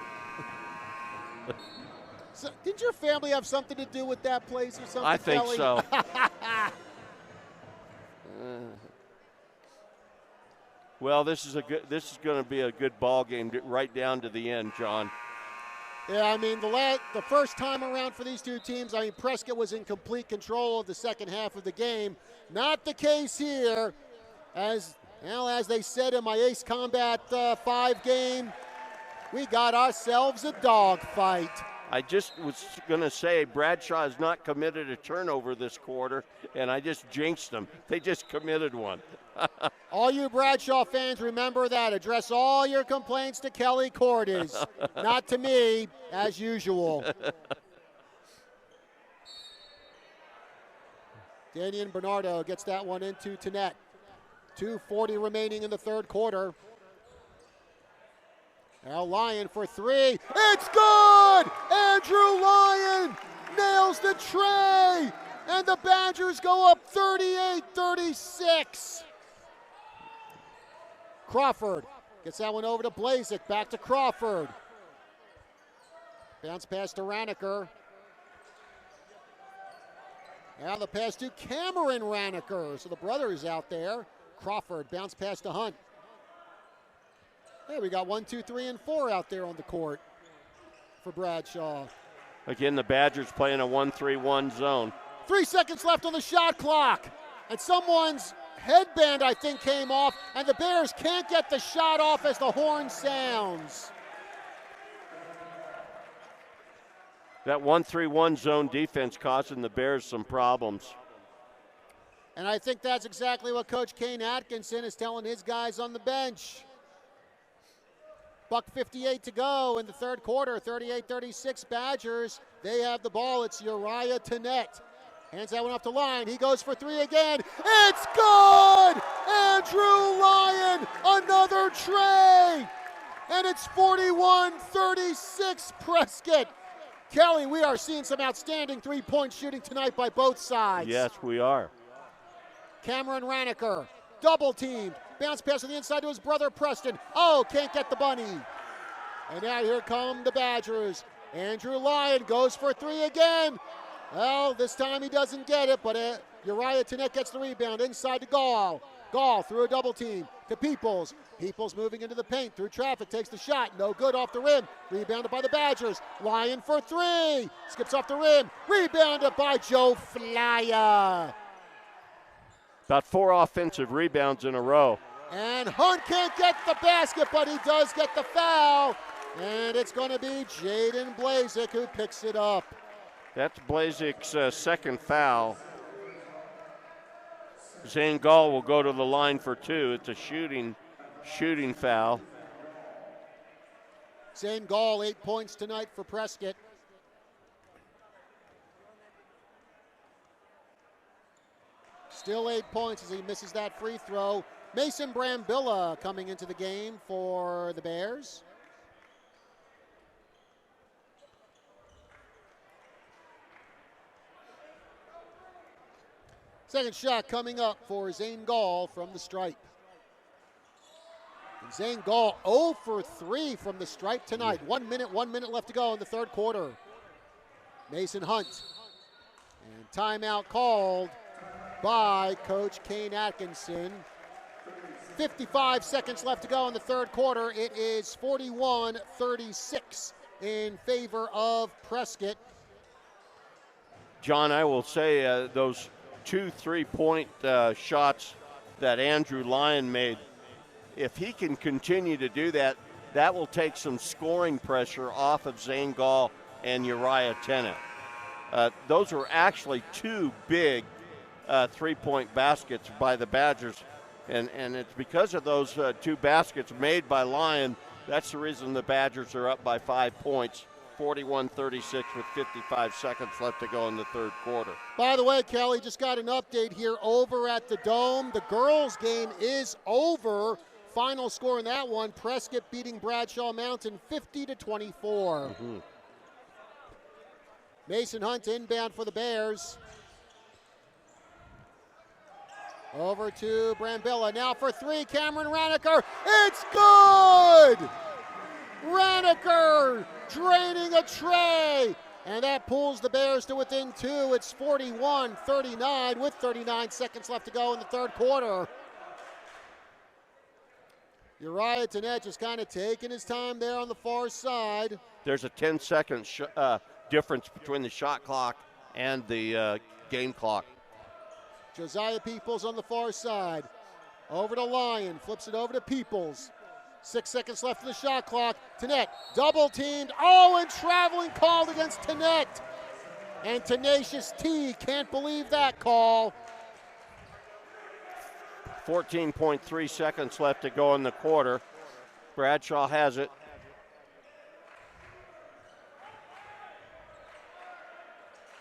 Speaker 1: So, did your family have something to do with that place or something,
Speaker 2: I think
Speaker 1: Kelly?
Speaker 2: so. Well, this is going to be a good ball game right down to the end, John.
Speaker 1: Yeah, I mean, the first time around for these two teams, I mean, Prescott was in complete control of the second half of the game. Not the case here. As they said in my Ace Combat 5 game, We got ourselves a dog fight.
Speaker 2: I just was going to say Bradshaw has not committed a turnover this quarter, and I just jinxed them. They just committed one.
Speaker 1: All you Bradshaw fans, remember that. Address all your complaints to Kelly Cordes, not to me, as usual. Daniel Bernardo gets that one into Tenet. 2:40 remaining in the third quarter. Now Lyon for three. It's good! Andrew Lyon nails the tray! And the Badgers go up 38-36. Crawford gets that one over to Blazik. Back to Crawford. Bounce pass to Raniker. Now the pass to Cameron Raniker. So the brother is out there. Crawford bounce pass to Hunt. Hey, we got 1, 2, 3, and 4 out there on the court for Bradshaw.
Speaker 2: Again, the Badgers playing a 1-3-1 zone.
Speaker 1: 3 seconds left on the shot clock. And someone's headband, I think, came off. And the Bears can't get the shot off as the horn sounds.
Speaker 2: That 1-3-1 zone defense causing the Bears some problems.
Speaker 1: And I think that's exactly what Coach Kane Atkinson is telling his guys on the bench. $1:58 to go in the third quarter, 38-36 Badgers. They have the ball. It's Uriah Tenet. Hands that one off the line. He goes for three again. It's good! Andrew Lyon, another tray! And it's 41-36 Prescott. Kelly, we are seeing some outstanding three-point shooting tonight by both sides.
Speaker 2: Yes, we are.
Speaker 1: Cameron Raniker, double teamed. Bounce pass on the inside to his brother Preston. Oh, can't get the bunny. And now here come the Badgers. Andrew Lyon goes for three again. Well, this time he doesn't get it, but Uriah Tenet gets the rebound inside to Gall. Gall through a double team to Peoples. Peoples moving into the paint through traffic, takes the shot. No good off the rim. Rebounded by the Badgers. Lyon for three. Skips off the rim. Rebounded by Joe Flyer.
Speaker 2: About 4 offensive rebounds in a row.
Speaker 1: And Hunt can't get the basket, but he does get the foul. And it's going to be Jaden Blazik who picks it up.
Speaker 2: That's Blazik's second foul. Zane Gall will go to the line for two. It's a shooting foul.
Speaker 1: Zane Gall, 8 points tonight for Prescott. Still 8 points as he misses that free throw. Mason Brambilla coming into the game for the Bears. Second shot coming up for Zane Gall from the stripe. And Zane Gall 0 for 3 from the stripe tonight. 1 minute left to go in the third quarter. Mason Hunt. And timeout called by Coach Kane Atkinson. 55 seconds left to go in the third quarter. It is 41-36 in favor of Prescott.
Speaker 2: John, I will say those 2 3-point shots that Andrew Lyon made, if he can continue to do that, that will take some scoring pressure off of Zane Gall and Uriah Tenet. Those were actually 2 big 3-point baskets by the Badgers, and it's because of those 2 baskets made by Lyon. That's the reason the Badgers are up by 5 points, 41-36 with 55 seconds left to go in the third quarter.
Speaker 1: By the way, Kelly, just got an update here over at the Dome. The girls' game is over. Final score in that one, Prescott beating Bradshaw Mountain 50-24.
Speaker 2: Mm-hmm.
Speaker 1: Mason Hunt inbound for the Bears. Over to Brambilla. Now for three, Cameron Raniker. It's good! Raniker draining a tray. And that pulls the Bears to within 2. It's 41-39 with 39 seconds left to go in the third quarter. Uriah Tenet just kind of taking his time there on the far side.
Speaker 2: There's a 10-second difference between the shot clock and the game clock.
Speaker 1: Josiah Peoples on the far side. Over to Lyon, flips it over to Peoples. 6 seconds left in the shot clock. Tenet double teamed. Oh, and traveling called against Tenet. And Tenacious T can't believe that call.
Speaker 2: 14.3 seconds left to go in the quarter. Bradshaw has it.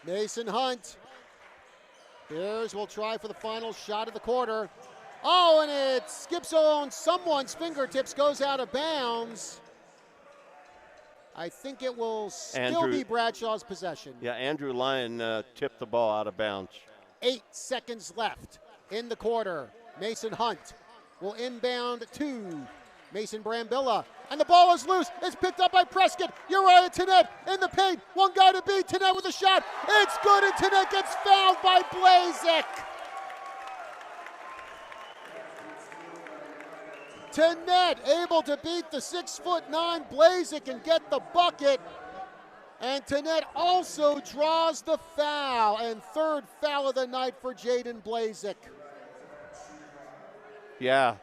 Speaker 1: Mason Hunt. Bears will try for the final shot of the quarter. Oh, and it skips on someone's fingertips, goes out of bounds. I think it will still be Bradshaw's possession.
Speaker 2: Yeah, Andrew Lyon tipped the ball out of bounds.
Speaker 1: 8 seconds left in the quarter. Mason Hunt will inbound to Mason Brambilla. And the ball is loose. It's picked up by Prescott. Uriah Tenet in the paint. One guy to beat. Tenet with a shot. It's good, and Tenet gets fouled by Blazek. Tenet able to beat the 6'9" Blazek and get the bucket. And Tenet also draws the foul, and third foul of the night for Jaden Blazek.
Speaker 2: Yeah.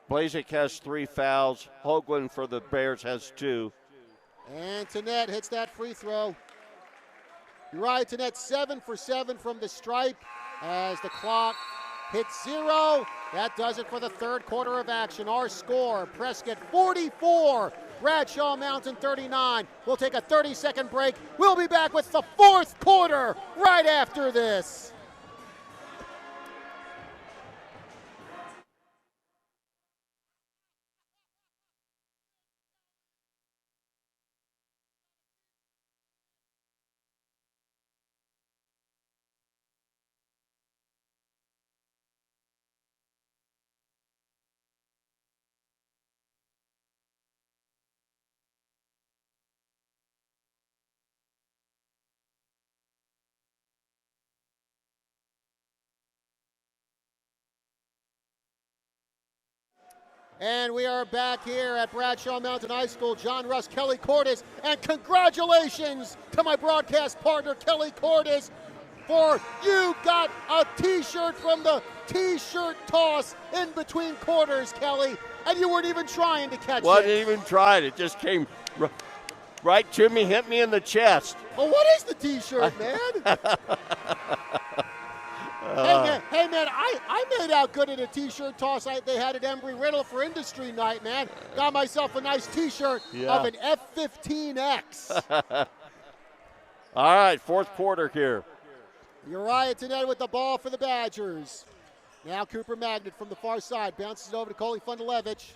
Speaker 2: Blazek has 3 fouls. Hoagland for the Bears has 2.
Speaker 1: And Tenet hits that free throw. Uriah Tenet 7 for 7 from the stripe as the clock hits 0. That does it for the third quarter of action. Our score, Prescott 44, Bradshaw Mountain 39. We'll take a 30-second break. We'll be back with the fourth quarter right after this. And we are back here at Bradshaw Mountain High School. John Russ, Kelly Cordes, and congratulations to my broadcast partner, Kelly Cordes, for you got a t-shirt from the t-shirt toss in between quarters, Kelly, and you weren't even trying to catch it.
Speaker 2: Wasn't even trying. It just came right to me, hit me in the chest.
Speaker 1: Well, what is the t-shirt, man? Hey man, I made out good at a t-shirt toss they had at Embry-Riddle for Industry Night, man. Got myself a nice t-shirt of an F-15X.
Speaker 2: All right, fourth quarter here.
Speaker 1: Uriah Tenet with the ball for the Badgers. Now Cooper Magnet from the far side bounces over to Coley Fundalevich.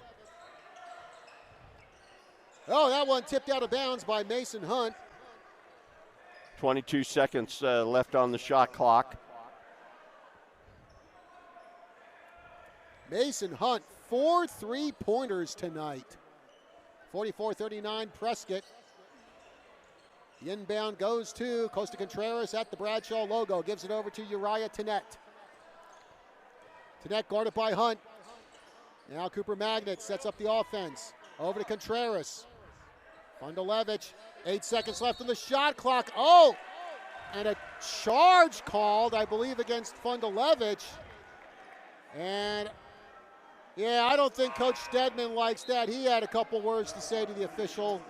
Speaker 1: Oh, that one tipped out of bounds by Mason Hunt.
Speaker 2: 22 seconds left on the shot clock.
Speaker 1: Mason Hunt, 4 3-pointers tonight. 44-39 Prescott. The inbound goes to Costa Contreras at the Bradshaw logo. Gives it over to Uriah Tenet. Tenet guarded by Hunt. Now Cooper Magnet sets up the offense. Over to Contreras. Fundalevich, 8 seconds left on the shot clock. Oh, and a charge called, I believe, against Fundalevich. And yeah, I don't think Coach Stedman likes that. He had a couple words to say to the official.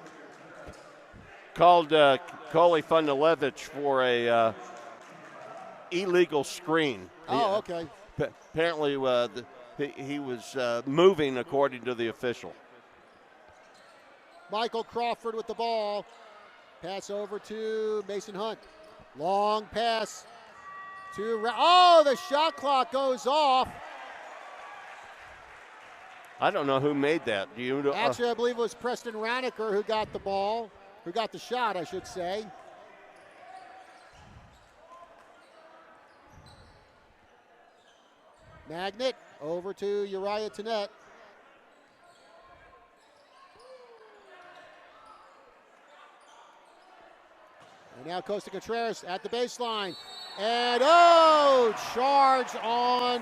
Speaker 2: Called Coley Fundalevich for a illegal screen.
Speaker 1: Oh, okay.
Speaker 2: Apparently he was moving according to the official.
Speaker 1: Michael Crawford with the ball. Pass over to Mason Hunt. Long pass to, oh, the shot clock goes off.
Speaker 2: I don't know who made that. Do you know?
Speaker 1: Actually, I believe it was Preston Raniker who got the ball, who got the shot, I should say. Magnet over to Uriah Tenet. And now Costa Contreras at the baseline. And oh, charge on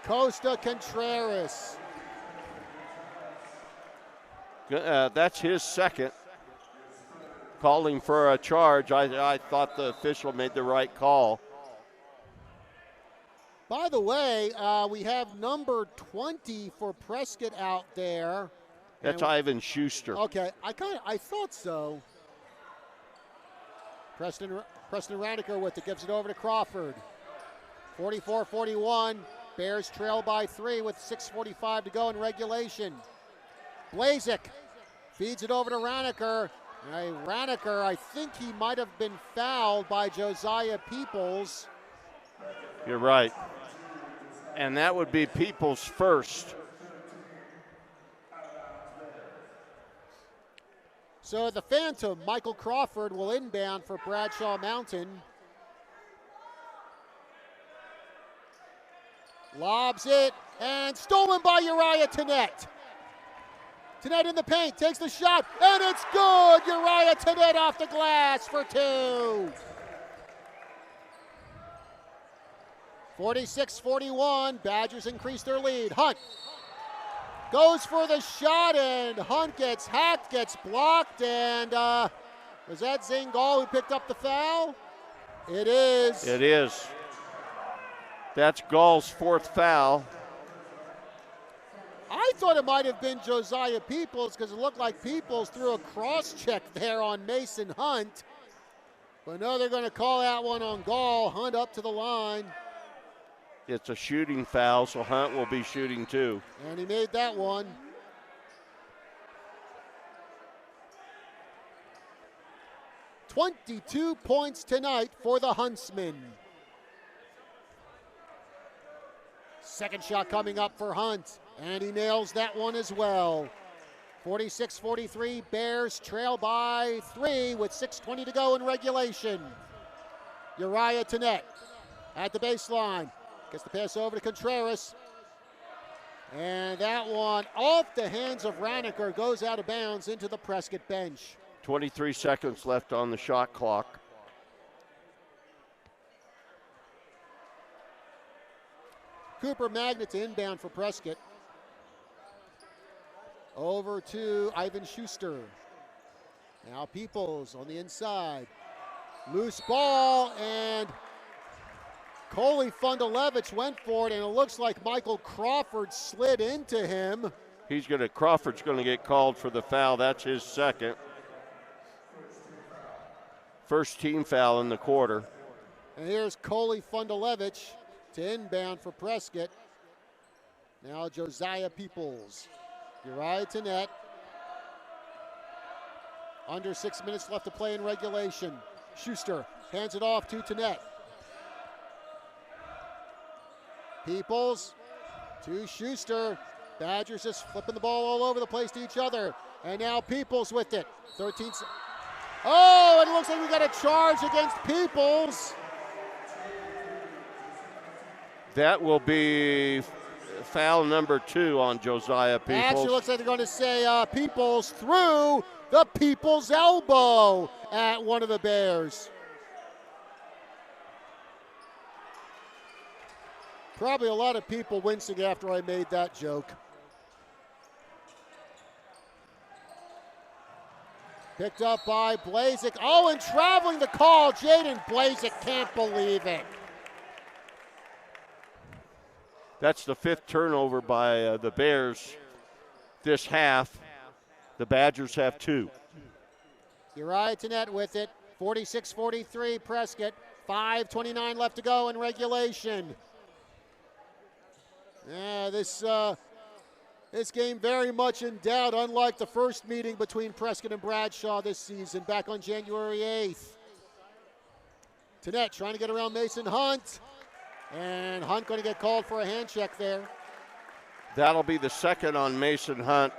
Speaker 1: Costa Contreras.
Speaker 2: That's his second. Calling for a charge. I thought the official made the right call.
Speaker 1: By the way, we have number 20 for Prescott out there.
Speaker 2: That's Ivan Schuster.
Speaker 1: Okay, I thought so. Preston Raniker with it, gives it over to Crawford. 44-41, Bears trail by 3 with 6:45 to go in regulation. Blazik feeds it over to Raniker. Raniker, I think he might have been fouled by Josiah Peoples.
Speaker 2: You're right. And that would be Peoples first.
Speaker 1: So the Phantom, Michael Crawford, will inbound for Bradshaw Mountain. Lobs it, and stolen by Uriah Tennett. Tennett in the paint, takes the shot, and it's good! Uriah Tennett off the glass for 2. 46-41, Badgers increase their lead. Hunt goes for the shot, and Hunt gets hacked, gets blocked, and was that Zingal who picked up the foul? It is.
Speaker 2: It is. That's Gall's 4th foul.
Speaker 1: I thought it might have been Josiah Peoples because it looked like Peoples threw a cross check there on Mason Hunt. But no, they're going to call that one on Gall. Hunt up to the line.
Speaker 2: It's a shooting foul, so Hunt will be shooting too.
Speaker 1: And he made that one. "22 points tonight for the Huntsmen." Second shot coming up for Hunt, and he nails that one as well. 46-43, Bears trail by 3 with 6:20 to go in regulation. Uriah Tennett at the baseline. Gets the pass over to Contreras. And that one off the hands of Raniker goes out of bounds into the Prescott bench.
Speaker 2: 23 seconds left on the shot clock.
Speaker 1: Cooper Magnet to inbound for Prescott. Over to Ivan Schuster. Now Peoples on the inside. Loose ball, and Coley Fundalevich went for it, and it looks like Michael Crawford slid into him.
Speaker 2: Crawford's going to get called for the foul. That's his second. First team foul in the quarter.
Speaker 1: And here's Coley Fundalevich to inbound for Prescott. Now Josiah Peoples. Uriah Tennett. Under 6 minutes left to play in regulation. Schuster hands it off to Tennett. Peoples to Schuster. Badgers just flipping the ball all over the place to each other. And now Peoples with it. 13. Oh, and it looks like we got a charge against Peoples.
Speaker 2: That will be foul number 2 on Josiah Peoples.
Speaker 1: Actually, looks like they're going to say Peoples threw the Peoples elbow at one of the Bears. Probably a lot of people wincing after I made that joke. Picked up by Blazik. Oh, and traveling the call. Jaden Blazik can't believe it.
Speaker 2: That's the 5th turnover by the Bears this half. The Badgers have 2.
Speaker 1: Uriah Tennett with it. 46-43 Prescott. 5:29 left to go in regulation. Yeah, this game very much in doubt, unlike the first meeting between Prescott and Bradshaw this season back on January 8th. Tennett trying to get around Mason Hunt. And Hunt going to get called for a hand check there.
Speaker 2: That'll be the second on Mason Hunt.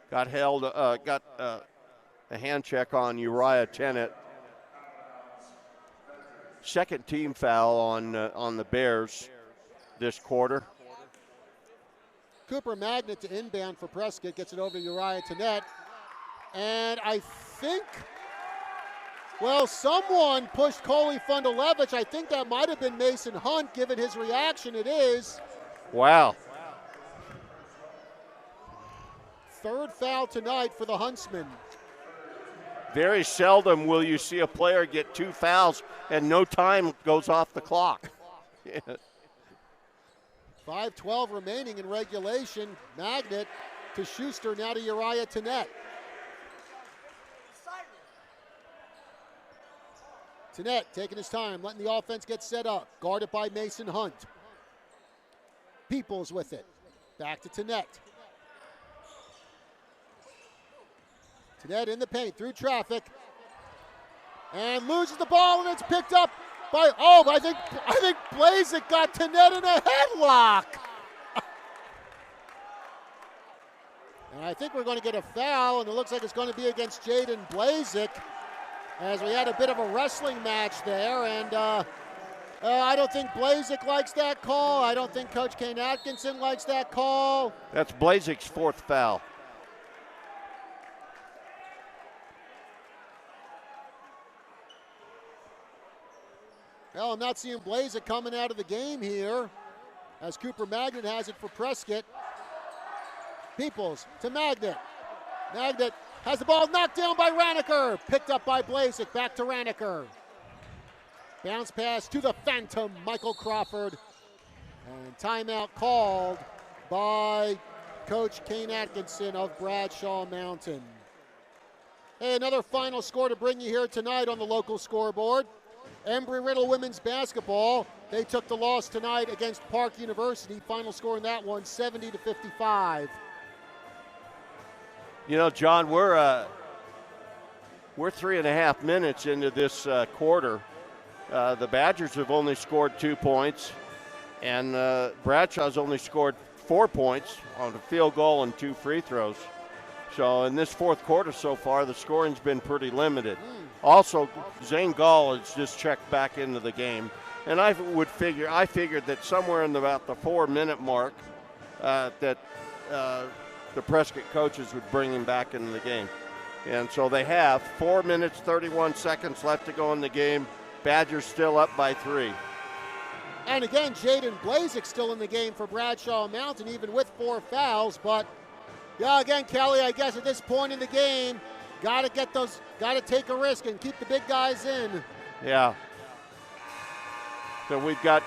Speaker 2: Got a hand check on Uriah Tennett. Second team foul on the Bears this quarter.
Speaker 1: Cooper Magnet to inbound for Prescott, gets it over to Uriah Tennett. And I think, well, someone pushed Coley Fundalevich. I think that might have been Mason Hunt, given his reaction. It is.
Speaker 2: Wow.
Speaker 1: Third foul tonight for the Huntsmen.
Speaker 2: Very seldom will you see a player get 2 fouls and no time goes off the clock.
Speaker 1: 5:12 remaining in regulation. Magnet to Schuster, now to Uriah Tenet. Tenet taking his time, letting the offense get set up. Guarded by Mason Hunt. Peoples with it. Back to Tenet. Tenet in the paint, through traffic. And loses the ball, and it's picked up by, I think Blazek got Tenet in a headlock. And I think we're going to get a foul, and it looks like it's going to be against Jaden Blazek, as we had a bit of a wrestling match there, and I don't think Blazek likes that call. I don't think Coach Kane Atkinson likes that call.
Speaker 2: That's Blazek's 4th foul.
Speaker 1: Well, I'm not seeing Blazek coming out of the game here, as Cooper Magnet has it for Prescott. Peoples to Magnet. Magnet has the ball knocked down by Raniker. Picked up by Blazek. Back to Raniker. Bounce pass to the Phantom, Michael Crawford. And timeout called by Coach Kane Atkinson of Bradshaw Mountain. Hey, another final score to bring you here tonight on the local scoreboard. Embry-Riddle women's basketball, they took the loss tonight against Park University. Final score in that one, 70-55.
Speaker 2: You know, John, we're 3.5 minutes into this quarter. The Badgers have only scored 2 points, and Bradshaw's only scored 4 points on a field goal and 2 free throws. So in this 4th quarter so far, the scoring's been pretty limited. Also, Zane Gall has just checked back into the game, and I figured that somewhere in about the 4-minute mark that the Prescott coaches would bring him back into the game. And so they have 4 minutes, 31 seconds left to go in the game. Badgers still up by 3.
Speaker 1: And again, Jaden Blazek still in the game for Bradshaw Mountain, even with 4 fouls. But yeah, again, Kelly, I guess at this point in the game, got to take a risk and keep the big guys in.
Speaker 2: Yeah. So we've got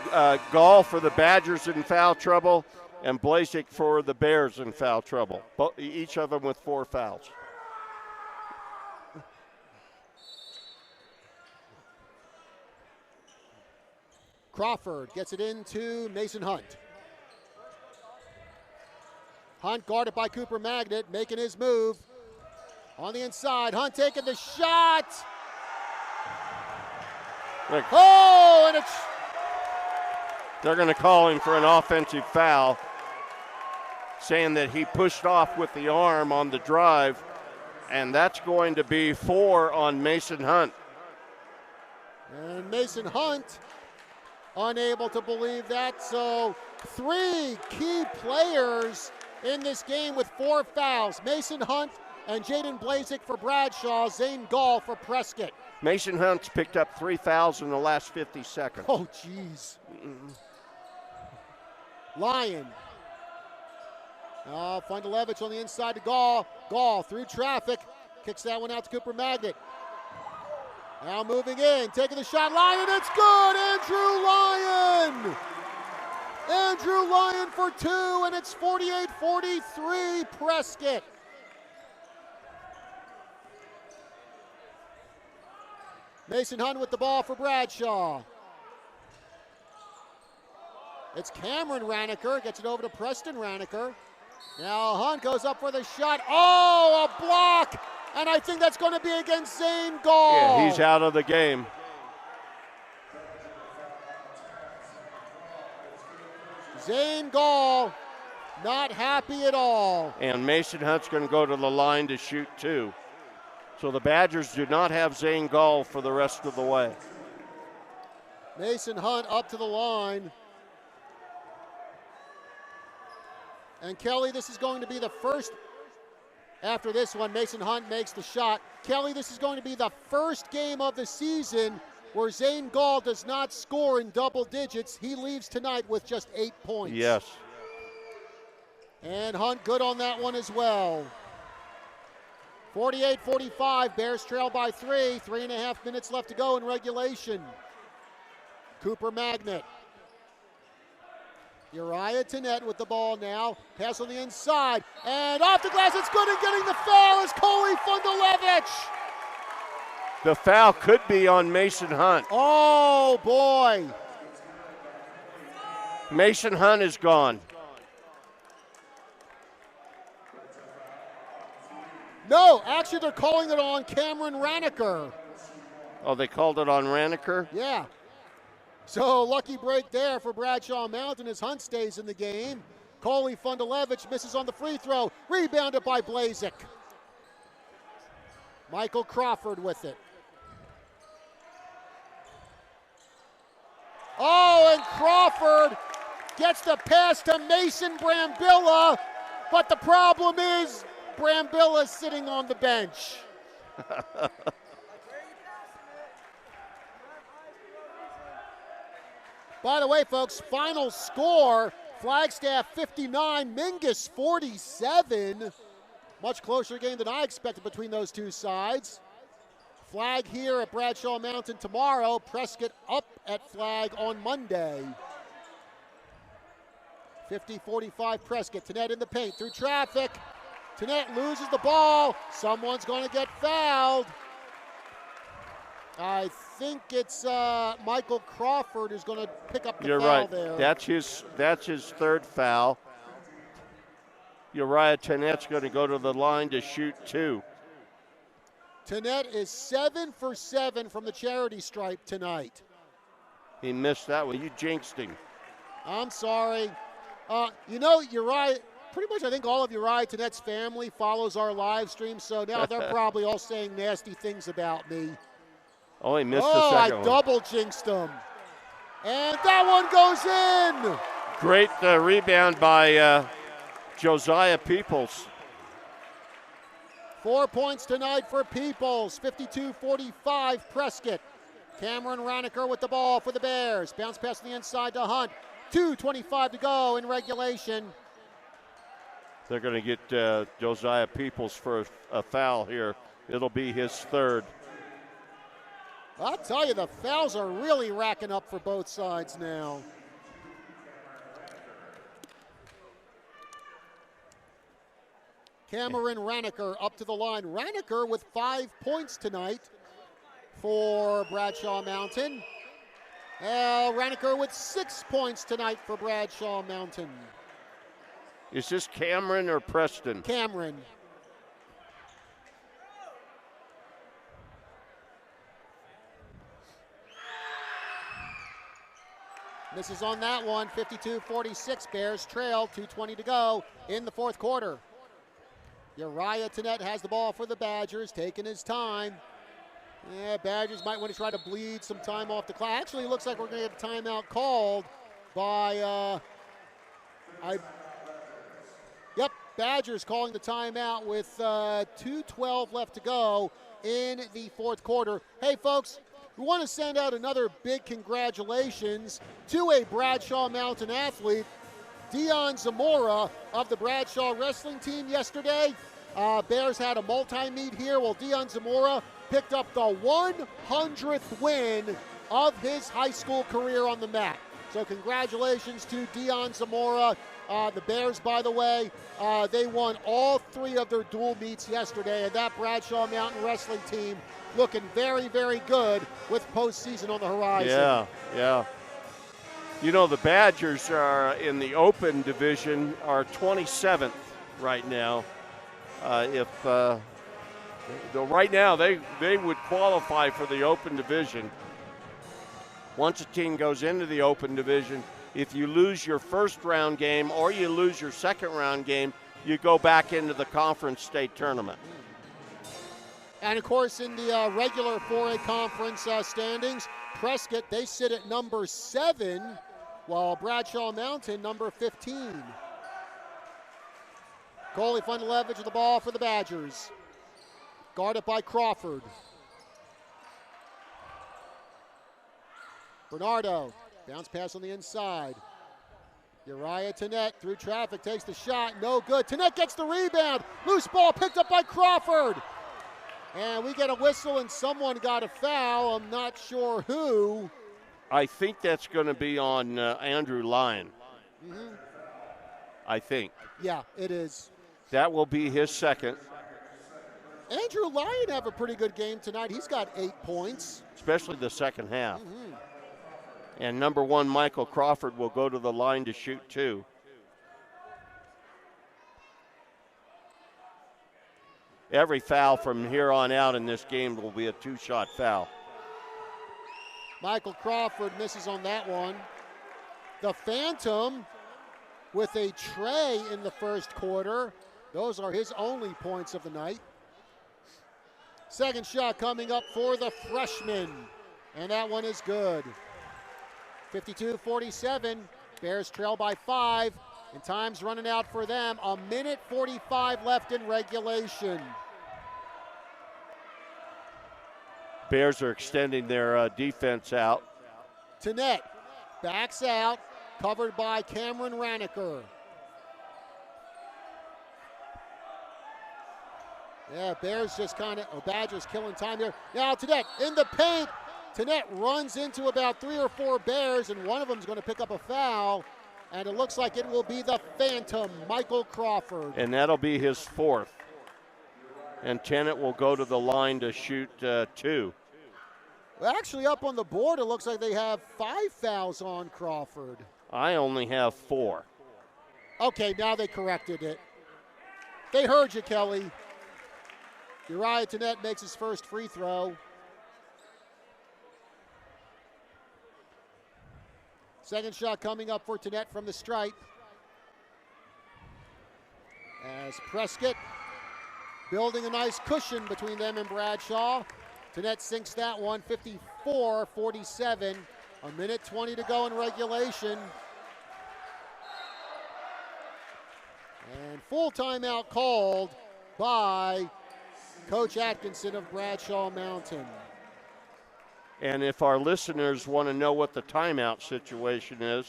Speaker 2: Gall for the Badgers in foul trouble and Blazek for the Bears in foul trouble. Each of them with 4 fouls.
Speaker 1: Crawford gets it into Mason Hunt. Hunt guarded by Cooper Magnet, making his move. On the inside, Hunt taking the shot. And
Speaker 2: they're going to call him for an offensive foul, saying that he pushed off with the arm on the drive, and that's going to be 4 on Mason Hunt.
Speaker 1: And Mason Hunt unable to believe that. So 3 key players in this game with 4 fouls. Mason Hunt and Jaden Blazek for Bradshaw, Zane Gall for Prescott.
Speaker 2: Mason Hunt's picked up 3 fouls in the last 50 seconds.
Speaker 1: Oh, jeez. Lyon. Fundalevich on the inside to Gall. Gall through traffic. Kicks that one out to Cooper Magnet. Now moving in, taking the shot. Lyon, it's good! Andrew Lyon! Andrew Lyon for 2, and it's 48-43 Prescott. Mason Hunt with the ball for Bradshaw. It's Cameron Raniker, gets it over to Preston Raniker. Now Hunt goes up for the shot. Oh, a block! And I think that's going to be against Zane Gall.
Speaker 2: Yeah, he's out of the game.
Speaker 1: Zane Gall not happy at all.
Speaker 2: And Mason Hunt's going to go to the line to shoot 2. So the Badgers do not have Zane Gall for the rest of the way.
Speaker 1: Mason Hunt up to the line. And Kelly, this is going to be the first, after this one, Mason Hunt makes the shot. Kelly, this is going to be the first game of the season where Zane Gall does not score in double digits. He leaves tonight with just 8 points.
Speaker 2: Yes.
Speaker 1: And Hunt good on that one as well. 48-45, Bears trail by 3. 3.5 minutes left to go in regulation. Cooper Magnet. Uriah Tenet with the ball now. Pass on the inside. And off the glass, it's good, and getting the foul is Coley Fundalevich.
Speaker 2: The foul could be on Mason Hunt.
Speaker 1: Oh, boy.
Speaker 2: Mason Hunt is gone.
Speaker 1: No, actually they're calling it on Cameron Raniker.
Speaker 2: Oh, they called it on Raniker?
Speaker 1: Yeah. So lucky break there for Bradshaw Mountain as Hunt stays in the game. Coley Fundalevich misses on the free throw. Rebounded by Blazik. Michael Crawford with it. Oh, and Crawford gets the pass to Mason Brambilla, but the problem is Brambilla sitting on the bench. By the way, folks, final score, Flagstaff 59, Mingus 47. Much closer game than I expected between those two sides. Flag here at Bradshaw Mountain tomorrow. Prescott up at Flag on Monday. 50-45 Prescott. Tenet in the paint through traffic. Tenet loses the ball. Someone's going to get fouled. I think it's Michael Crawford who's going to pick up the
Speaker 2: You're
Speaker 1: foul
Speaker 2: right.
Speaker 1: there.
Speaker 2: That's his third foul. Uriah Tenet's going to go to the line to shoot 2.
Speaker 1: Tenet is 7 for 7 from the charity stripe tonight.
Speaker 2: He missed that one. You jinxed him.
Speaker 1: I'm sorry. Uriah, pretty much I think all of Uriah Tenet's family follows our live stream, so now they're probably all saying nasty things about me.
Speaker 2: Oh, he missed the second one.
Speaker 1: I double jinxed him. And that one goes in.
Speaker 2: Great rebound by Josiah Peoples.
Speaker 1: 4 points tonight for Peoples. 52-45 Prescott. Cameron Raniker with the ball for the Bears. Bounce pass on the inside to Hunt. 2:25 to go in regulation.
Speaker 2: They're going to get Josiah Peoples for a foul here. It'll be his third.
Speaker 1: I'll tell you, the fouls are really racking up for both sides now. Cameron Raniker up to the line. Raniker with 5 points tonight for Bradshaw Mountain. Raniker with 6 points tonight for Bradshaw Mountain.
Speaker 2: Is this Cameron or Preston?
Speaker 1: Cameron. Misses on that one. 52-46 Bears trail. 2:20 to go in the fourth quarter. Uriah Tenet has the ball for the Badgers, taking his time. Yeah, Badgers might want to try to bleed some time off the clock. Actually, it looks like we're going to get a timeout called by, Badgers calling the timeout with 2:12 left to go in the fourth quarter. Hey, folks, we want to send out another big congratulations to a Bradshaw Mountain athlete, Dion Zamora of the Bradshaw wrestling team yesterday. Bears had a multi-meet here. Well, Dion Zamora picked up the 100th win of his high school career on the mat. So congratulations to Dion Zamora. The Bears, by the way, they won all 3 of their dual meets yesterday, and that Bradshaw Mountain wrestling team looking very, very good with postseason on the horizon.
Speaker 2: Yeah. You know, the Badgers are in the open division, are 27th right now. Right now they would qualify for the open division. Once a team goes into the open division, if you lose your first round game or you lose your second round game, you go back into the conference state tournament.
Speaker 1: And of course, in the regular 4A conference standings, Prescott, they sit at number 7, while Bradshaw Mountain, number 15. Coley Fundalevich with the ball for the Badgers. Guarded by Crawford. Bernardo, bounce pass on the inside. Uriah Tenet through traffic, takes the shot, no good. Tenet gets the rebound. Loose ball picked up by Crawford. And we get a whistle and someone got a foul. I'm not sure who.
Speaker 2: I think that's going to be on Andrew Lyon.
Speaker 1: Mm-hmm.
Speaker 2: I think.
Speaker 1: Yeah, it is.
Speaker 2: That will be his second.
Speaker 1: Andrew Lyon have a pretty good game tonight. He's got 8 points.
Speaker 2: Especially the second half.
Speaker 1: Mm-hmm.
Speaker 2: And number 1, Michael Crawford, will go to the line to shoot 2. Every foul from here on out in this game will be a 2-shot foul.
Speaker 1: Michael Crawford misses on that one. The Phantom with a tray in the first quarter. Those are his only points of the night. Second shot coming up for the freshman, and that one is good. 52-47, Bears trail by 5, and time's running out for them. 1:45 left in regulation.
Speaker 2: Bears are extending their defense out.
Speaker 1: Tennette backs out, covered by Cameron Raniker. Yeah, Bears just Badgers killing time here. Now Tennette in the paint. Tennette runs into about 3 or 4 Bears, and one of them is going to pick up a foul, and it looks like it will be the Phantom, Michael Crawford.
Speaker 2: And that'll be his 4th. And Tennette will go to the line to shoot 2.
Speaker 1: Well, actually, up on the board, it looks like they have 5 fouls on Crawford.
Speaker 2: I only have 4.
Speaker 1: Okay, now they corrected it. They heard you, Kelly. Uriah Tennette makes his first free throw. Second shot coming up for Tennette from the stripe. As Prescott building a nice cushion between them and Bradshaw. Tennette sinks that one, 54-47. 1:20 to go in regulation. And full timeout called by Coach Atkinson of Bradshaw Mountain.
Speaker 2: And if our listeners want to know what the timeout situation is,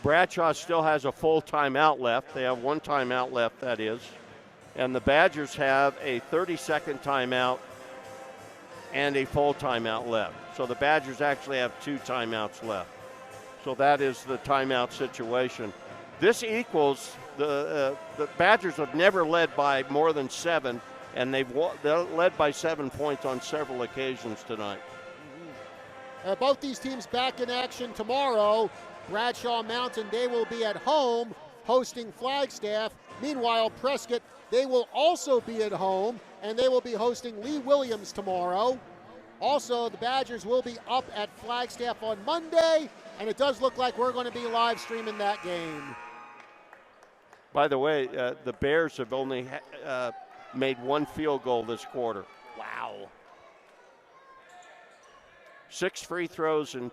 Speaker 2: Bradshaw still has a full timeout left. They have 1 timeout left, that is. And the Badgers have a 30-second timeout and a full timeout left. So the Badgers actually have 2 timeouts left. So that is the timeout situation. This equals the Badgers have never led by more than 7, and they're led by 7 points on several occasions tonight.
Speaker 1: Both these teams back in action tomorrow. Bradshaw Mountain, they will be at home hosting Flagstaff. Meanwhile, Prescott, they will also be at home, and they will be hosting Lee Williams tomorrow. Also, the Badgers will be up at Flagstaff on Monday, and it does look like we're going to be live streaming that game.
Speaker 2: By the way, the Bears have only made 1 field goal this quarter.
Speaker 1: Wow.
Speaker 2: 6 free throws and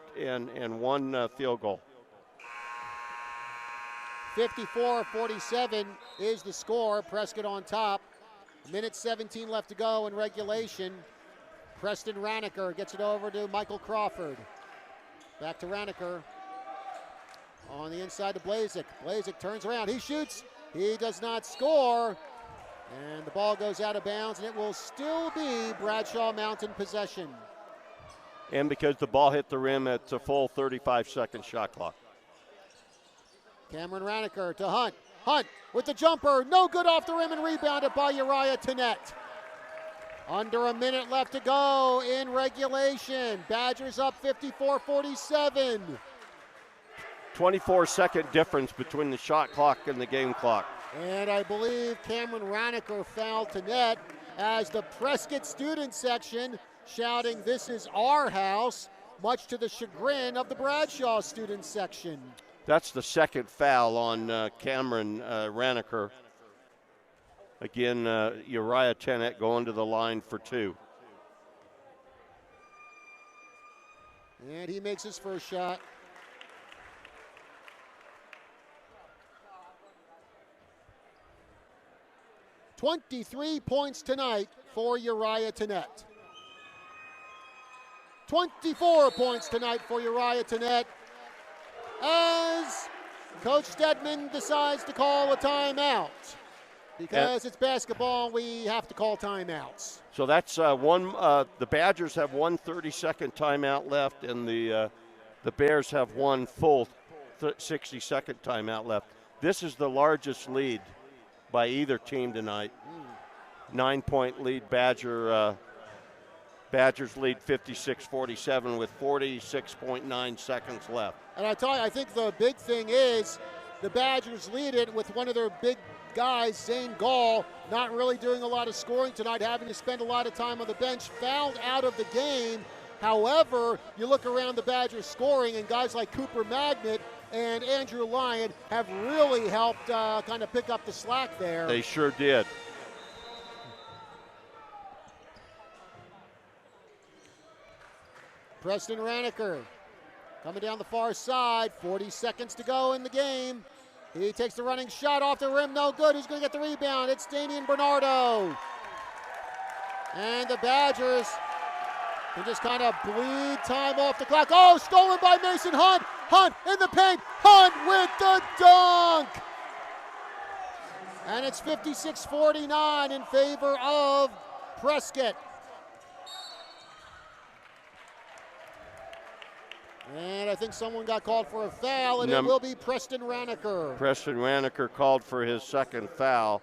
Speaker 2: 1 field goal.
Speaker 1: 54-47 is the score. Prescott on top. 1:17 left to go in regulation. Preston Raniker gets it over to Michael Crawford. Back to Raniker. On the inside to Blazik. Blazik turns around. He shoots. He does not score. And the ball goes out of bounds, and it will still be Bradshaw Mountain possession.
Speaker 2: And because the ball hit the rim, it's a full 35-second shot clock.
Speaker 1: Cameron Raniker to Hunt. Hunt with the jumper. No good off the rim and rebounded by Uriah Tennette. Under a minute left to go in regulation. Badgers up 54-47.
Speaker 2: 24-second difference between the shot clock and the game clock.
Speaker 1: And I believe Cameron Raniker fouled Tennette as the Prescott student section shouting, "This is our house," much to the chagrin of the Bradshaw student section.
Speaker 2: That's the second foul on Cameron Raniker. Again, Uriah Tennette going to the line for 2.
Speaker 1: And he makes his first shot. "23 points tonight for Uriah Tennette. 24 points tonight for Uriah Tennette as Coach Stedman decides to call a timeout. Because it's basketball, and we have to call timeouts.
Speaker 2: So that's one. The Badgers have one 30-second timeout left, and the Bears have one full 60-second timeout left. This is the largest lead by either team tonight. 9-point lead. Badgers lead 56-47 with 46.9 seconds left.
Speaker 1: And I tell you, I think the big thing is the Badgers lead it with one of their big guys, Zane Gall, not really doing a lot of scoring tonight, having to spend a lot of time on the bench, fouled out of the game. However, you look around the Badgers scoring, and guys like Cooper Magnet and Andrew Lyon have really helped kind of pick up the slack there.
Speaker 2: They sure did.
Speaker 1: Preston Raniker coming down the far side, 40 seconds to go in the game. He takes the running shot off the rim, no good. Who's going to get the rebound? It's Damian Bernardo. And the Badgers can just kind of bleed time off the clock. Oh, stolen by Mason Hunt. Hunt in the paint. Hunt with the dunk. And it's 56-49 in favor of Prescott. And I think someone got called for a foul, and it will be Preston Raniker.
Speaker 2: Preston Raniker called for his second foul.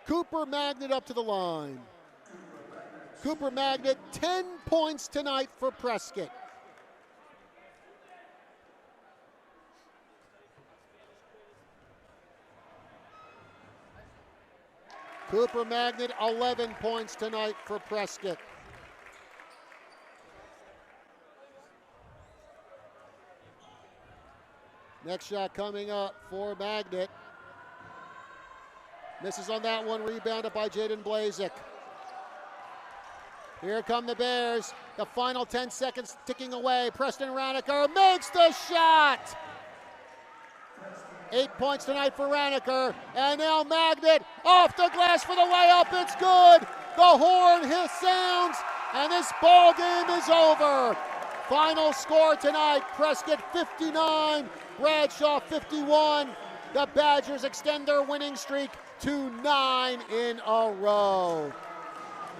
Speaker 1: Cooper Magnet up to the line. Cooper Magnet, 10 points tonight for Prescott. Cooper Magnet, 11 points tonight for Prescott. Next shot coming up for Magnet. Misses on that one, rebounded by Jaden Blazek. Here come the Bears. The final 10 seconds ticking away. Preston Raniker makes the shot. 8 points tonight for Raniker. And now Magnet off the glass for the layup. It's good. The horn sounds, and this ball game is over. Final score tonight, Prescott 59, Bradshaw 51. The Badgers extend their winning streak to 9 in a row.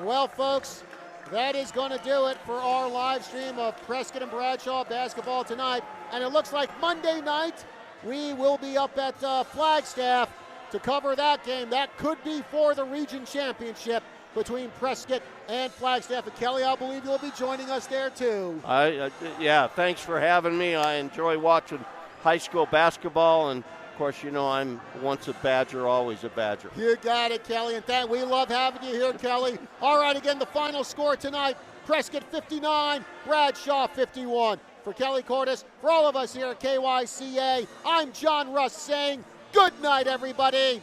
Speaker 1: Well, folks, that is going to do it for our live stream of Prescott and Bradshaw basketball tonight. And it looks like Monday night we will be up at Flagstaff to cover that game. That could be for the region championship between Prescott and Flagstaff. And Kelly, I believe you'll be joining us there too.
Speaker 2: Yeah, thanks for having me. I enjoy watching high school basketball, and of course, you know, I'm once a Badger, always a Badger.
Speaker 1: You got it, Kelly, and we love having you here, Kelly. All right, again, the final score tonight, Prescott 59, Bradshaw 51. For Kelly Cordes, for all of us here at KYCA, I'm John Russ saying good night, everybody.